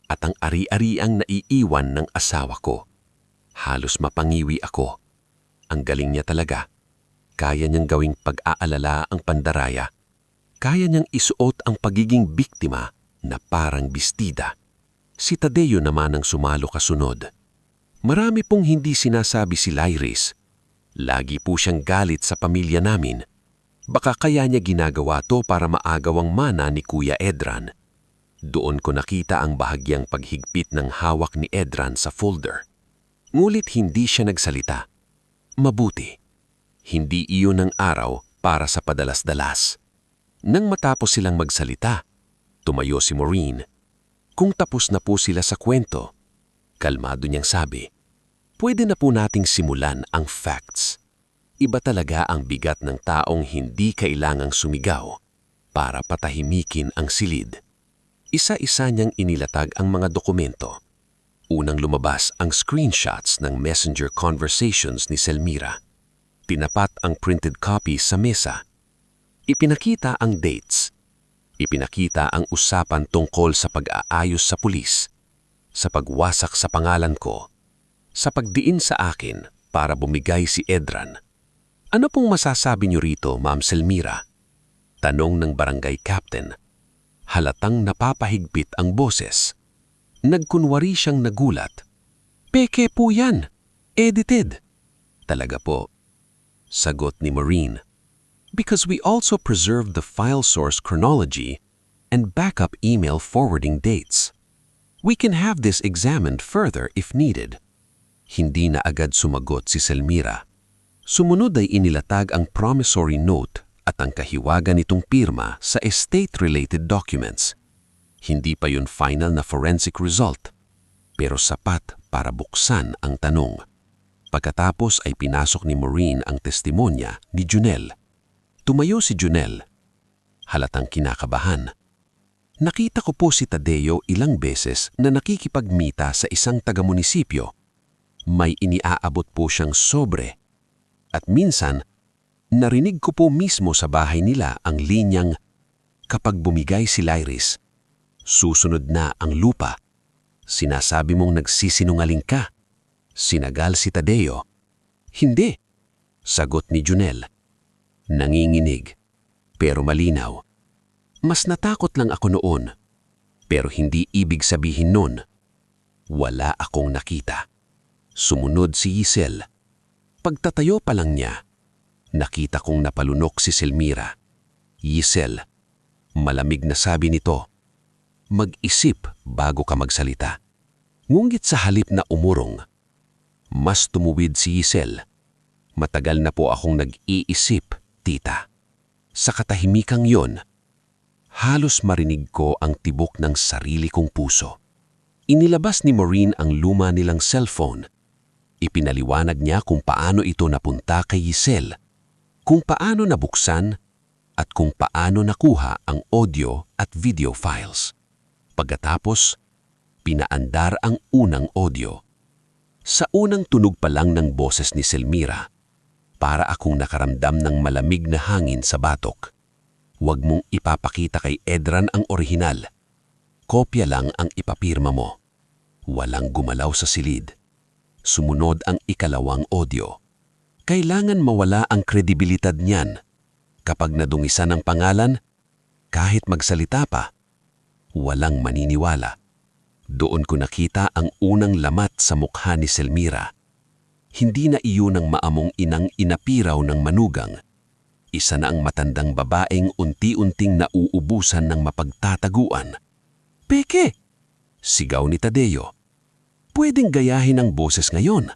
at ang ari-ariang naiiwan ng asawa ko." Halos mapangiwi ako. Ang galing niya talaga. Kaya niyang gawing pag-aalala ang pandaraya. Kaya niyang isuot ang pagiging biktima na parang bestida. Si Tadeo naman ang sumalo kasunod. Marami pong hindi sinasabi si Lyris. Lagi po siyang galit sa pamilya namin. Baka kaya niya ginagawa to para maagaw ang mana ni Kuya Edran. Doon ko nakita ang bahagyang paghigpit ng hawak ni Edran sa folder. Ngulit hindi siya nagsalita. Mabuti. Hindi iyon ang araw para sa padalas-dalas. Nang matapos silang magsalita, tumayo si Maureen. Kung tapos na po sila sa kwento, kalmado niyang sabi, "Pwede na po nating simulan ang facts." Iba talaga ang bigat ng taong hindi kailangang sumigaw para patahimikin ang silid. Isa-isa niyang inilatag ang mga dokumento. Unang lumabas ang screenshots ng messenger conversations ni Selmira. Tinapat ang printed copy sa mesa. Ipinakita ang dates. Ipinakita ang usapan tungkol sa pag-aayos sa pulis, sa pagwasak sa pangalan ko, sa pagdiin sa akin para bumigay si Edran. "Ano pong masasabi niyo rito, Ma'am Selmira?" Tanong ng barangay captain. Halatang napapahigpit ang boses. Nagkunwari siyang nagulat. "Peke po yan. Edited." "Talaga po," sagot ni Maureen. "Because we also preserved the file source chronology and backup email forwarding dates. We can have this examined further if needed." Hindi na agad sumagot si Selmira. Sumunod ay inilatag ang promissory note at ang kahiwagan nitong pirma sa estate-related documents. Hindi pa yun final na forensic result, pero sapat para buksan ang tanong. Pagkatapos ay pinasok ni Maureen ang testimonya ni Junel. Tumayo si Junel. Halatang kinakabahan. "Nakita ko po si Tadeo ilang beses na nakikipagmita sa isang taga-munisipyo. May iniaabot po siyang sobre. At minsan, narinig ko po mismo sa bahay nila ang linyang, 'Kapag bumigay si Lyris, susunod na ang lupa.' Sinasabi mong nagsisinungaling ka." Sinagal si Tadeo. "Hindi," sagot ni Junel. Nanginginig. pero malinaw. Mas natakot lang ako noon, pero hindi ibig sabihin nun. Wala akong nakita. Sumunod si Yisel. Pagtatayo pa lang niya, nakita kong napalunok si Selmira. Yisel, malamig na sabi nito, mag-isip bago ka magsalita. Ngunit sa halip na umurong, mas tumuwid si Yisel. Matagal na po akong nag-iisip, tita. Sa katahimikang yon, halos marinig ko ang tibok ng sarili kong puso. Inilabas ni Maureen ang luma nilang cellphone. Ipinaliwanag niya kung paano ito napunta kay Yisel, kung paano nabuksan, at kung paano nakuha ang audio at video files. Pagkatapos, pinaandar ang unang audio. Sa unang tunog pa lang ng boses ni Selmira, para akong nakaramdam ng malamig na hangin sa batok. Huwag mong ipapakita kay Edran ang orihinal. Kopya lang ang ipapirma mo. Walang gumalaw sa silid. Sumunod ang ikalawang audio. Kailangan mawala ang kredibilidad niyan. Kapag nadungisan ang pangalan, kahit magsalita pa, walang maniniwala. Doon ko nakita ang unang lamat sa mukha ni Selmira. Hindi na iyon ang maamong inang inapiraw ng manugang. Isa na ang matandang babaeng unti-unting nauubusan ng mapagtataguan. Peke! Sigaw ni Tadeo. Pwedeng gayahin ang boses ngayon.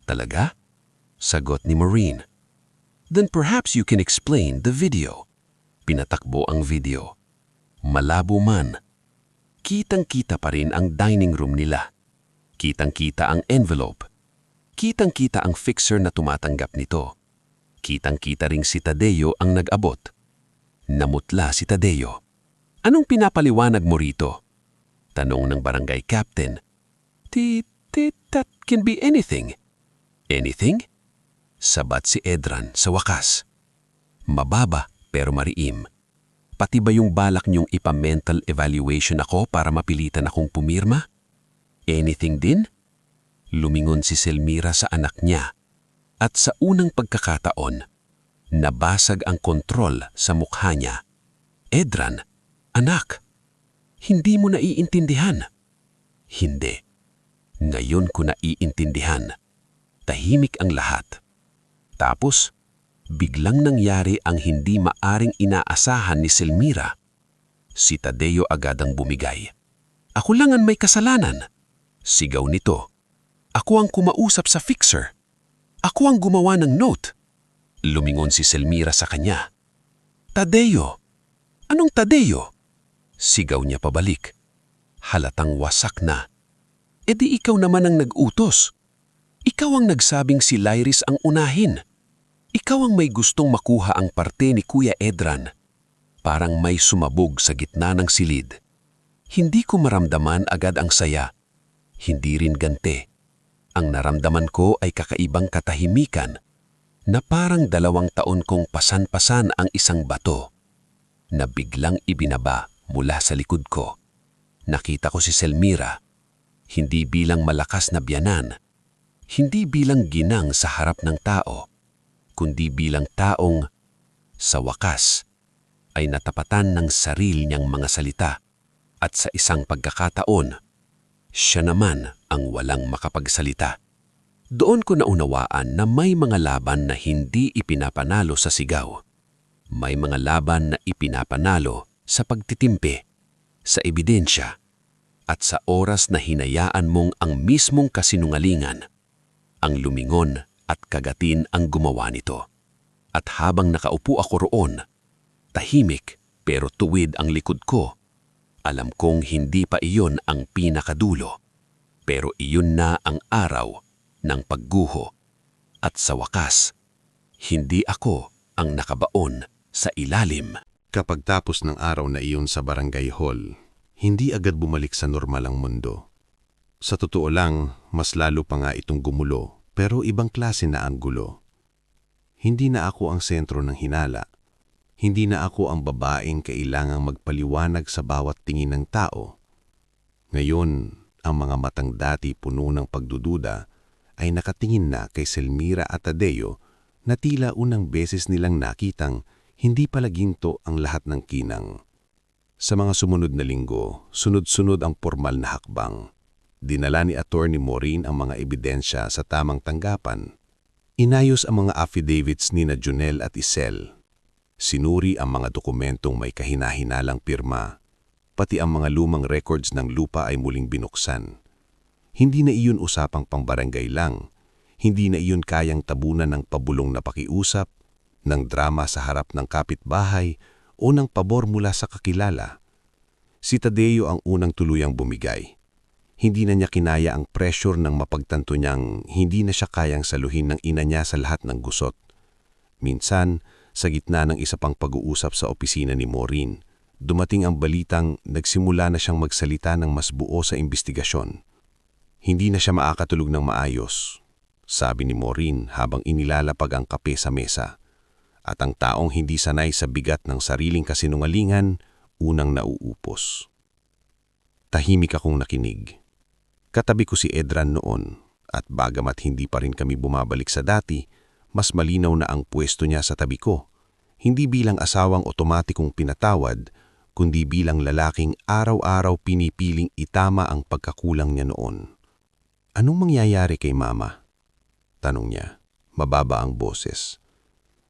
Talaga? Sagot ni Maureen. Then perhaps you can explain the video. Pinatakbo ang video. Malabo man. Kitang-kita pa rin ang dining room nila. Kitang-kita ang envelope. Kitang-kita ang fixer na tumatanggap nito. Kitang-kita ring si Tadeo ang nag-abot. Namutla si Tadeo. Anong pinapaliwanag mo rito? Tanong ng barangay captain. That can be anything. Anything? Sabat si Edran sa wakas. Mababa pero mariim. Pati ba yung balak niyong ipa-mental evaluation ako para mapilitan akong pumirma? Anything din? Lumingon si Selmira sa anak niya. At sa unang pagkakataon, nabasag ang kontrol sa mukha niya. Edran, anak, hindi mo naiintindihan. Hindi. Ngayon ko naiintindihan. Tahimik ang lahat. Tapos, biglang nangyari ang hindi maaring inaasahan ni Selmira. Si Tadeo agad ang bumigay. Ako lang ang may kasalanan. Sigaw nito. Ako ang kumausap sa fixer. Ako ang gumawa ng note. Lumingon si Selmira sa kanya. Tadeo! Anong Tadeo? Sigaw niya pabalik. Halatang wasak na. E di ikaw naman ang nag-utos. Ikaw ang nagsabing si Lyris ang unahin. Ikaw ang may gustong makuha ang parte ni Kuya Edran. Parang may sumabog sa gitna ng silid. Hindi ko maramdaman agad ang saya. Hindi rin ganti. Ang naramdaman ko ay kakaibang katahimikan na parang 2 taon kong pasan-pasan ang isang bato na biglang ibinaba mula sa likod ko. Nakita ko si Selmira, hindi bilang malakas na biyanan, hindi bilang ginang sa harap ng tao, kundi bilang taong, sa wakas, ay natapatan ng sarili niyang mga salita at sa isang pagkakataon, siya naman ang walang makapagsalita. Doon ko naunawaan na may mga laban na hindi ipinapanalo sa sigaw. May mga laban na ipinapanalo sa pagtitimpi, sa ebidensya, at sa oras na hinayaan mong ang mismong kasinungalingan, ang lumingon at kagatin ang gumawa nito. At habang nakaupo ako roon, tahimik pero tuwid ang likod ko, alam kong hindi pa iyon ang pinakadulo, pero iyon na ang araw ng pagguho. At sa wakas, hindi ako ang nakabaon sa ilalim. Kapag tapos ng araw na iyon sa barangay hall, hindi agad bumalik sa normal ang mundo. Sa totoo lang, mas lalo pa nga itong gumulo, pero ibang klase na ang gulo. Hindi na ako ang sentro ng hinala. Hindi na ako ang babaeng kailangang magpaliwanag sa bawat tingin ng tao. Ngayon, ang mga matang dati puno ng pagdududa ay nakatingin na kay Selmira at Tadeo na tila unang beses nilang nakitang Hindi pala ginto ang lahat ng kinang. Sa mga sumunod na linggo, sunod-sunod ang formal na hakbang. Dinala ni Attorney Maureen ang mga ebidensya sa tamang tanggapan. Inayos ang mga affidavits ni na Junel at Isel. Sinuri ang mga dokumentong may kahina-hinalang pirma. Pati ang mga lumang records ng lupa ay muling binuksan. Hindi na iyon usapang pambarangay lang. Hindi na iyon kayang tabunan ng pabulong na pakiusap, ng drama sa harap ng kapitbahay o ng pabor mula sa kakilala. Si Tadeo ang unang tuluyang bumigay. Hindi na niya kinaya ang pressure ng mapagtanto niyang hindi na siya kayang saluhin ng ina niya sa lahat ng gusot. Minsan, sa gitna ng isa pang pag-uusap sa opisina ni Maureen, dumating ang balitang nagsimula na siyang magsalita ng mas buo sa investigasyon. Hindi na siya makakatulog ng maayos, sabi ni Maureen habang inilalapag ang kape sa mesa. At ang taong hindi sanay sa bigat ng sariling kasinungalingan, unang nauupos. Tahimik akong nakinig. Katabi ko si Edran noon, at bagamat hindi pa rin kami bumabalik sa dati, mas malinaw na ang pwesto niya sa tabi ko. Hindi bilang asawang otomatikong pinatawad, kundi bilang lalaking araw-araw pinipiling itama ang pagkakulang niya noon. Anong mangyayari kay Mama? Tanong niya, mababa ang boses.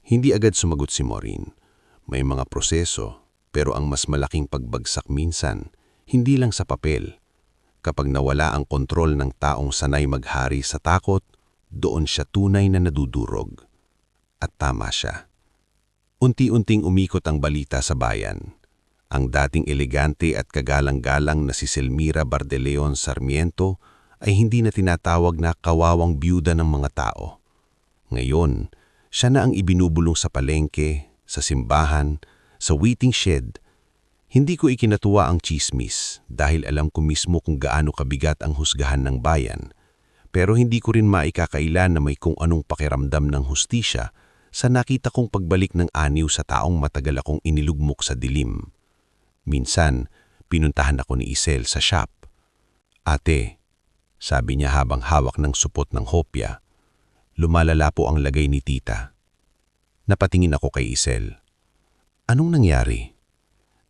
Hindi agad sumagot si Maureen. May mga proseso, pero ang mas malaking pagbagsak minsan, hindi lang sa papel. Kapag nawala ang kontrol ng taong sanay maghari sa takot, doon siya tunay na nadudurog. At tama siya. Unti-unting umikot ang balita sa bayan. Ang dating elegante at kagalang-galang na si Selmira Bardeleon Sarmiento ay hindi na tinatawag na kawawang byuda ng mga tao. Ngayon, siya na ang ibinubulong sa palengke, sa simbahan, sa waiting shed. Hindi ko ikinatuwa ang chismis dahil alam ko mismo kung gaano kabigat ang husgahan ng bayan. Pero hindi ko rin maikakailan na may kung anong pakiramdam ng hustisya sa nakita kong pagbalik ng aniw sa taong matagal akong inilugmok sa dilim. Minsan, pinuntahan ako ni Isel sa shop. Ate, sabi niya habang hawak ng supot ng hopya, lumalala po ang lagay ni tita. Napatingin ako kay Isel. Anong nangyari?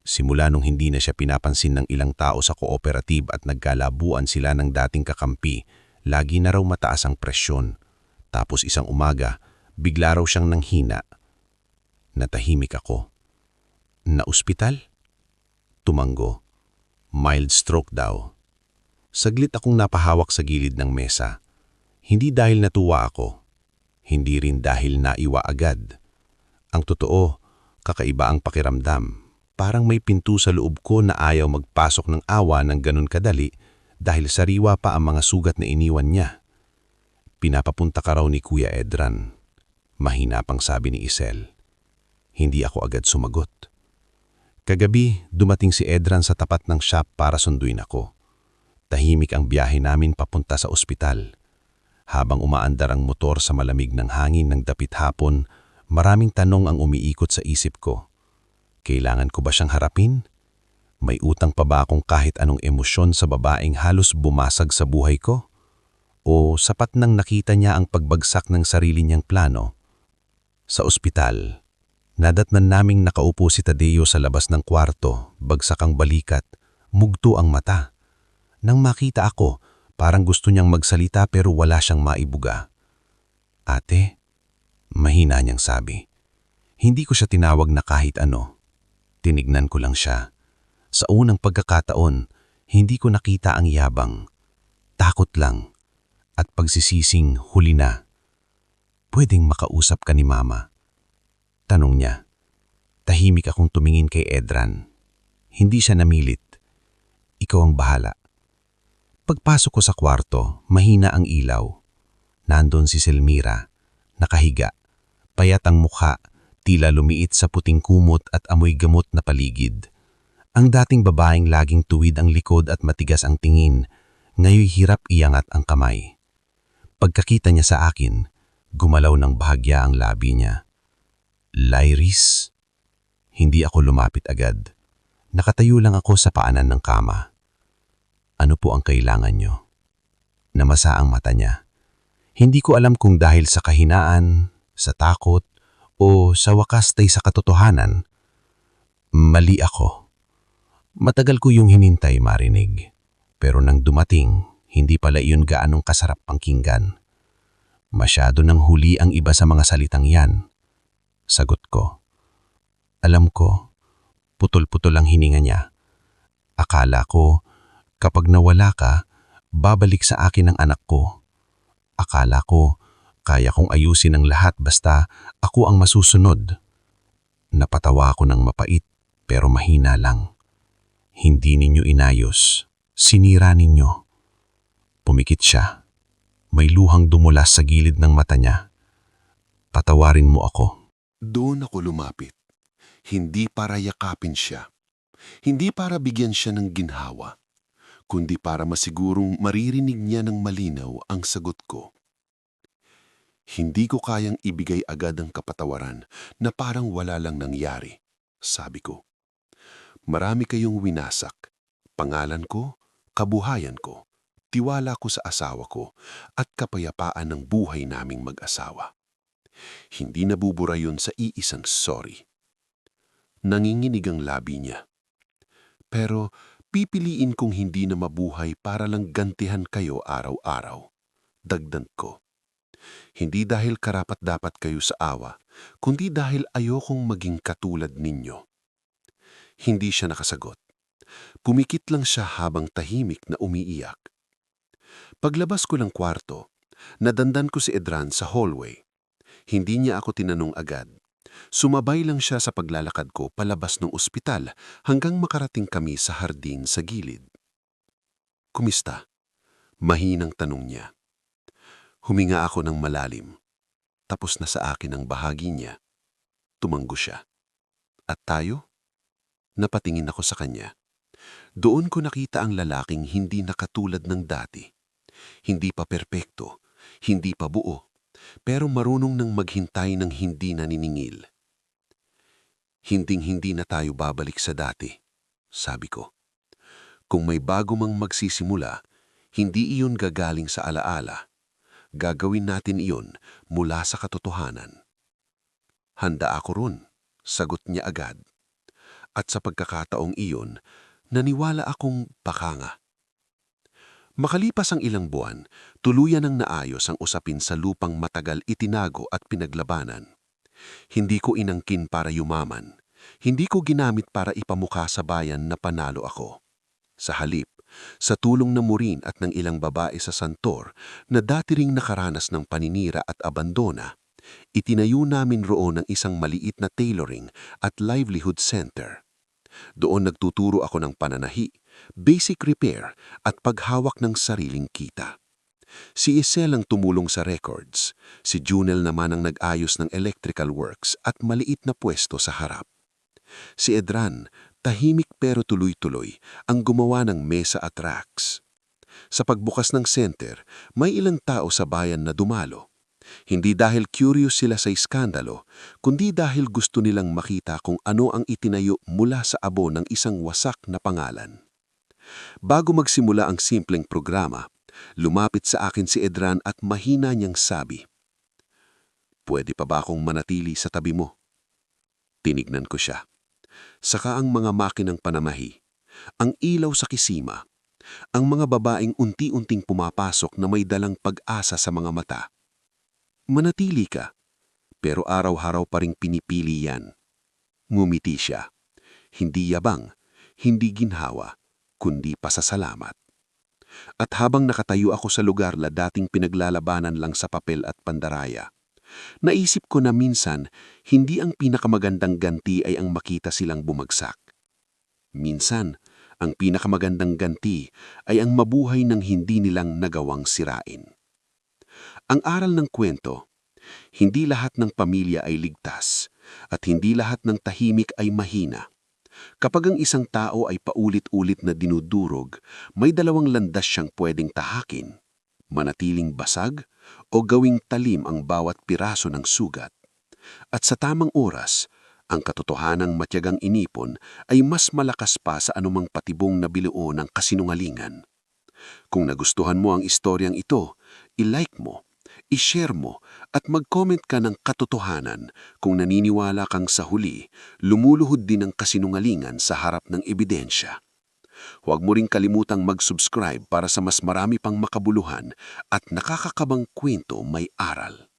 Simula nung hindi na siya pinapansin ng ilang tao sa cooperative at nagkalabuan sila ng dating kakampi, lagi na raw mataas ang presyon. Tapos isang umaga, bigla raw siyang nanghina. Natahimik ako. Na ospital? Tumanggo. Mild stroke daw. Saglit akong napahawak sa gilid ng mesa. Hindi dahil natuwa ako. Hindi rin dahil naiwa agad. Ang totoo, kakaiba ang pakiramdam. Parang may pinto sa loob ko na ayaw magpasok ng awa ng ganun kadali dahil sariwa pa ang mga sugat na iniwan niya. Pinapapunta ka raw ni Kuya Edran. Mahina pang sabi ni Isel. Hindi ako agad sumagot. Kagabi, dumating si Edran sa tapat ng shop para sunduin ako. Tahimik ang biyahe namin papunta sa ospital. Habang umaandar ang motor sa malamig ng hangin ng dapit hapon, maraming tanong ang umiikot sa isip ko. Kailangan ko ba siyang harapin? May utang pa ba akong kahit anong emosyon sa babaeng halos bumasag sa buhay ko? O sapat nang nakita niya ang pagbagsak ng sarili niyang plano? Sa ospital, nadatnan naming nakaupo si Tadeo sa labas ng kwarto, bagsak ang balikat, mugto ang mata. Nang makita ako, parang gusto niyang magsalita pero wala siyang maibuga. Ate, mahina niyang sabi. Hindi ko siya tinawag na kahit ano. Tinignan ko lang siya. Sa unang pagkakataon, hindi ko nakita ang yabang. Takot lang. At pagsisising huli na. Pwedeng makausap ka ni Mama? Tanong niya. Tahimik akong tumingin kay Edran. Hindi siya namilit. Ikaw ang bahala. Pagpasok ko sa kwarto, mahina ang ilaw. Nandun si Selmira, nakahiga. Payat ang mukha, tila lumiit sa puting kumot at amoy gamot na paligid. Ang dating babaeng laging tuwid ang likod at matigas ang tingin, ngayon hirap iangat ang kamay. Pagkakita niya sa akin, gumalaw ng bahagya ang labi niya. Lyris? Hindi ako lumapit agad. Nakatayo lang ako sa paanan ng kama. Ano po ang kailangan niyo? Namasa ang mata niya. Hindi ko alam kung dahil sa kahinaan, sa takot, O sa wakas tay sa katotohanan, mali ako. Matagal ko yung hinintay marinig. Pero nang dumating, hindi pala iyon gaanong kasarap pakinggan. Masyado nang huli ang iba sa mga salitang yan. Sagot ko. Alam ko, putol-putol ang hininga niya. Akala ko, kapag nawala ka, babalik sa akin ang anak ko. Akala ko, kaya kong ayusin ang lahat basta ako ang masusunod. Napatawa ako ng mapait pero mahina lang. Hindi ninyo inayos. Sinira ninyo. Pumikit siya. May luhang dumulas sa gilid ng mata niya. Patawarin mo ako. Doon ako lumapit. Hindi para yakapin siya. Hindi para bigyan siya ng ginhawa. Kundi para masigurong maririnig niya ng malinaw ang sagot ko. Hindi ko kayang ibigay agad ang kapatawaran na parang wala lang nangyari, sabi ko. Marami kayong winasak. Pangalan ko, kabuhayan ko, tiwala ko sa asawa ko, at kapayapaan ng buhay naming mag-asawa. Hindi nabubura yun sa iisang sorry. Nanginginig ang labi niya. Pero pipiliin kong hindi na mabuhay para lang gantihan kayo araw-araw. Dagdag ko. Hindi dahil karapat-dapat kayo sa awa, kundi dahil ayokong maging katulad ninyo. Hindi siya nakasagot. Pumikit lang siya habang tahimik na umiiyak. Paglabas ko ng kwarto, nadandan ko si Edran sa hallway. Hindi niya ako tinanong agad. Sumabay lang siya sa paglalakad ko palabas ng ospital hanggang makarating kami sa hardin sa gilid. Kumista? Mahinang tanong niya. Huminga ako ng malalim. Tapos na sa akin ang bahagi niya. Tumanggo siya. At tayo? Napatingin ako sa kanya. Doon ko nakita ang lalaking hindi nakatulad ng dati. Hindi pa perpekto, hindi pa buo, pero marunong nang maghintay ng hindi naniningil. Hinding-hindi na tayo babalik sa dati, sabi ko. Kung may bago mang magsisimula, hindi iyon gagaling sa alaala. Gagawin natin iyon mula sa katotohanan. Handa ako ron, sagot niya agad. At sa pagkakataong iyon, naniwala akong pakanga. Makalipas ang ilang buwan, tuluyan ang naayos ang usapin sa lupang matagal itinago at pinaglabanan. Hindi ko inangkin para yumaman. Hindi ko ginamit para ipamukha sa bayan na panalo ako. Sa halip, sa tulong ng Murin at ng ilang babae sa Santor na dati ring nakaranas ng paninira at abandona, itinayo namin roon ang isang maliit na tailoring at livelihood center. Doon nagtuturo ako ng pananahi, basic repair at paghawak ng sariling kita. Si Isel ang tumulong sa records, si Junel naman ang nag-ayos ng electrical works at maliit na pwesto sa harap. Si Edran, tahimik pero tuloy-tuloy, ang gumawa ng mesa at racks. Sa pagbukas ng center, may ilang tao sa bayan na dumalo. Hindi dahil curious sila sa iskandalo, kundi dahil gusto nilang makita kung ano ang itinayo mula sa abo ng isang wasak na pangalan. Bago magsimula ang simpleng programa, lumapit sa akin si Edran at mahina niyang sabi, "Pwede pa ba akong manatili sa tabi mo?" Tinignan ko siya. Saka ang mga makinang panamahi, ang ilaw sa kisima, ang mga babaeng unti-unting pumapasok na may dalang pag-asa sa mga mata. Manatili ka, pero araw-araw pa ring pinipili yan. Ngumiti siya. Hindi yabang, hindi ginhawa, kundi pasasalamat. At habang nakatayo ako sa lugar na dating pinaglalabanan lang sa papel at pandaraya, naisip ko na minsan, hindi ang pinakamagandang ganti ay ang makita silang bumagsak. Minsan, ang pinakamagandang ganti ay ang mabuhay ng hindi nilang nagawang sirain. Ang aral ng kwento, hindi lahat ng pamilya ay ligtas at hindi lahat ng tahimik ay mahina. Kapag ang isang tao ay paulit-ulit na dinudurog, may dalawang landas siyang pwedeng tahakin, manatiling basag o gawing talim ang bawat piraso ng sugat. At sa tamang oras, ang katotohanang matyagang inipon ay mas malakas pa sa anumang patibong na biluo ng kasinungalingan. Kung nagustuhan mo ang istoryang ito, i-like mo, i-share mo at mag-comment ka ng katotohanan kung naniniwala kang sa huli, lumuluhod din ang kasinungalingan sa harap ng ebidensya. Huwag mo ring kalimutang mag-subscribe para sa mas marami pang makabuluhan at nakakakabang kwento may aral.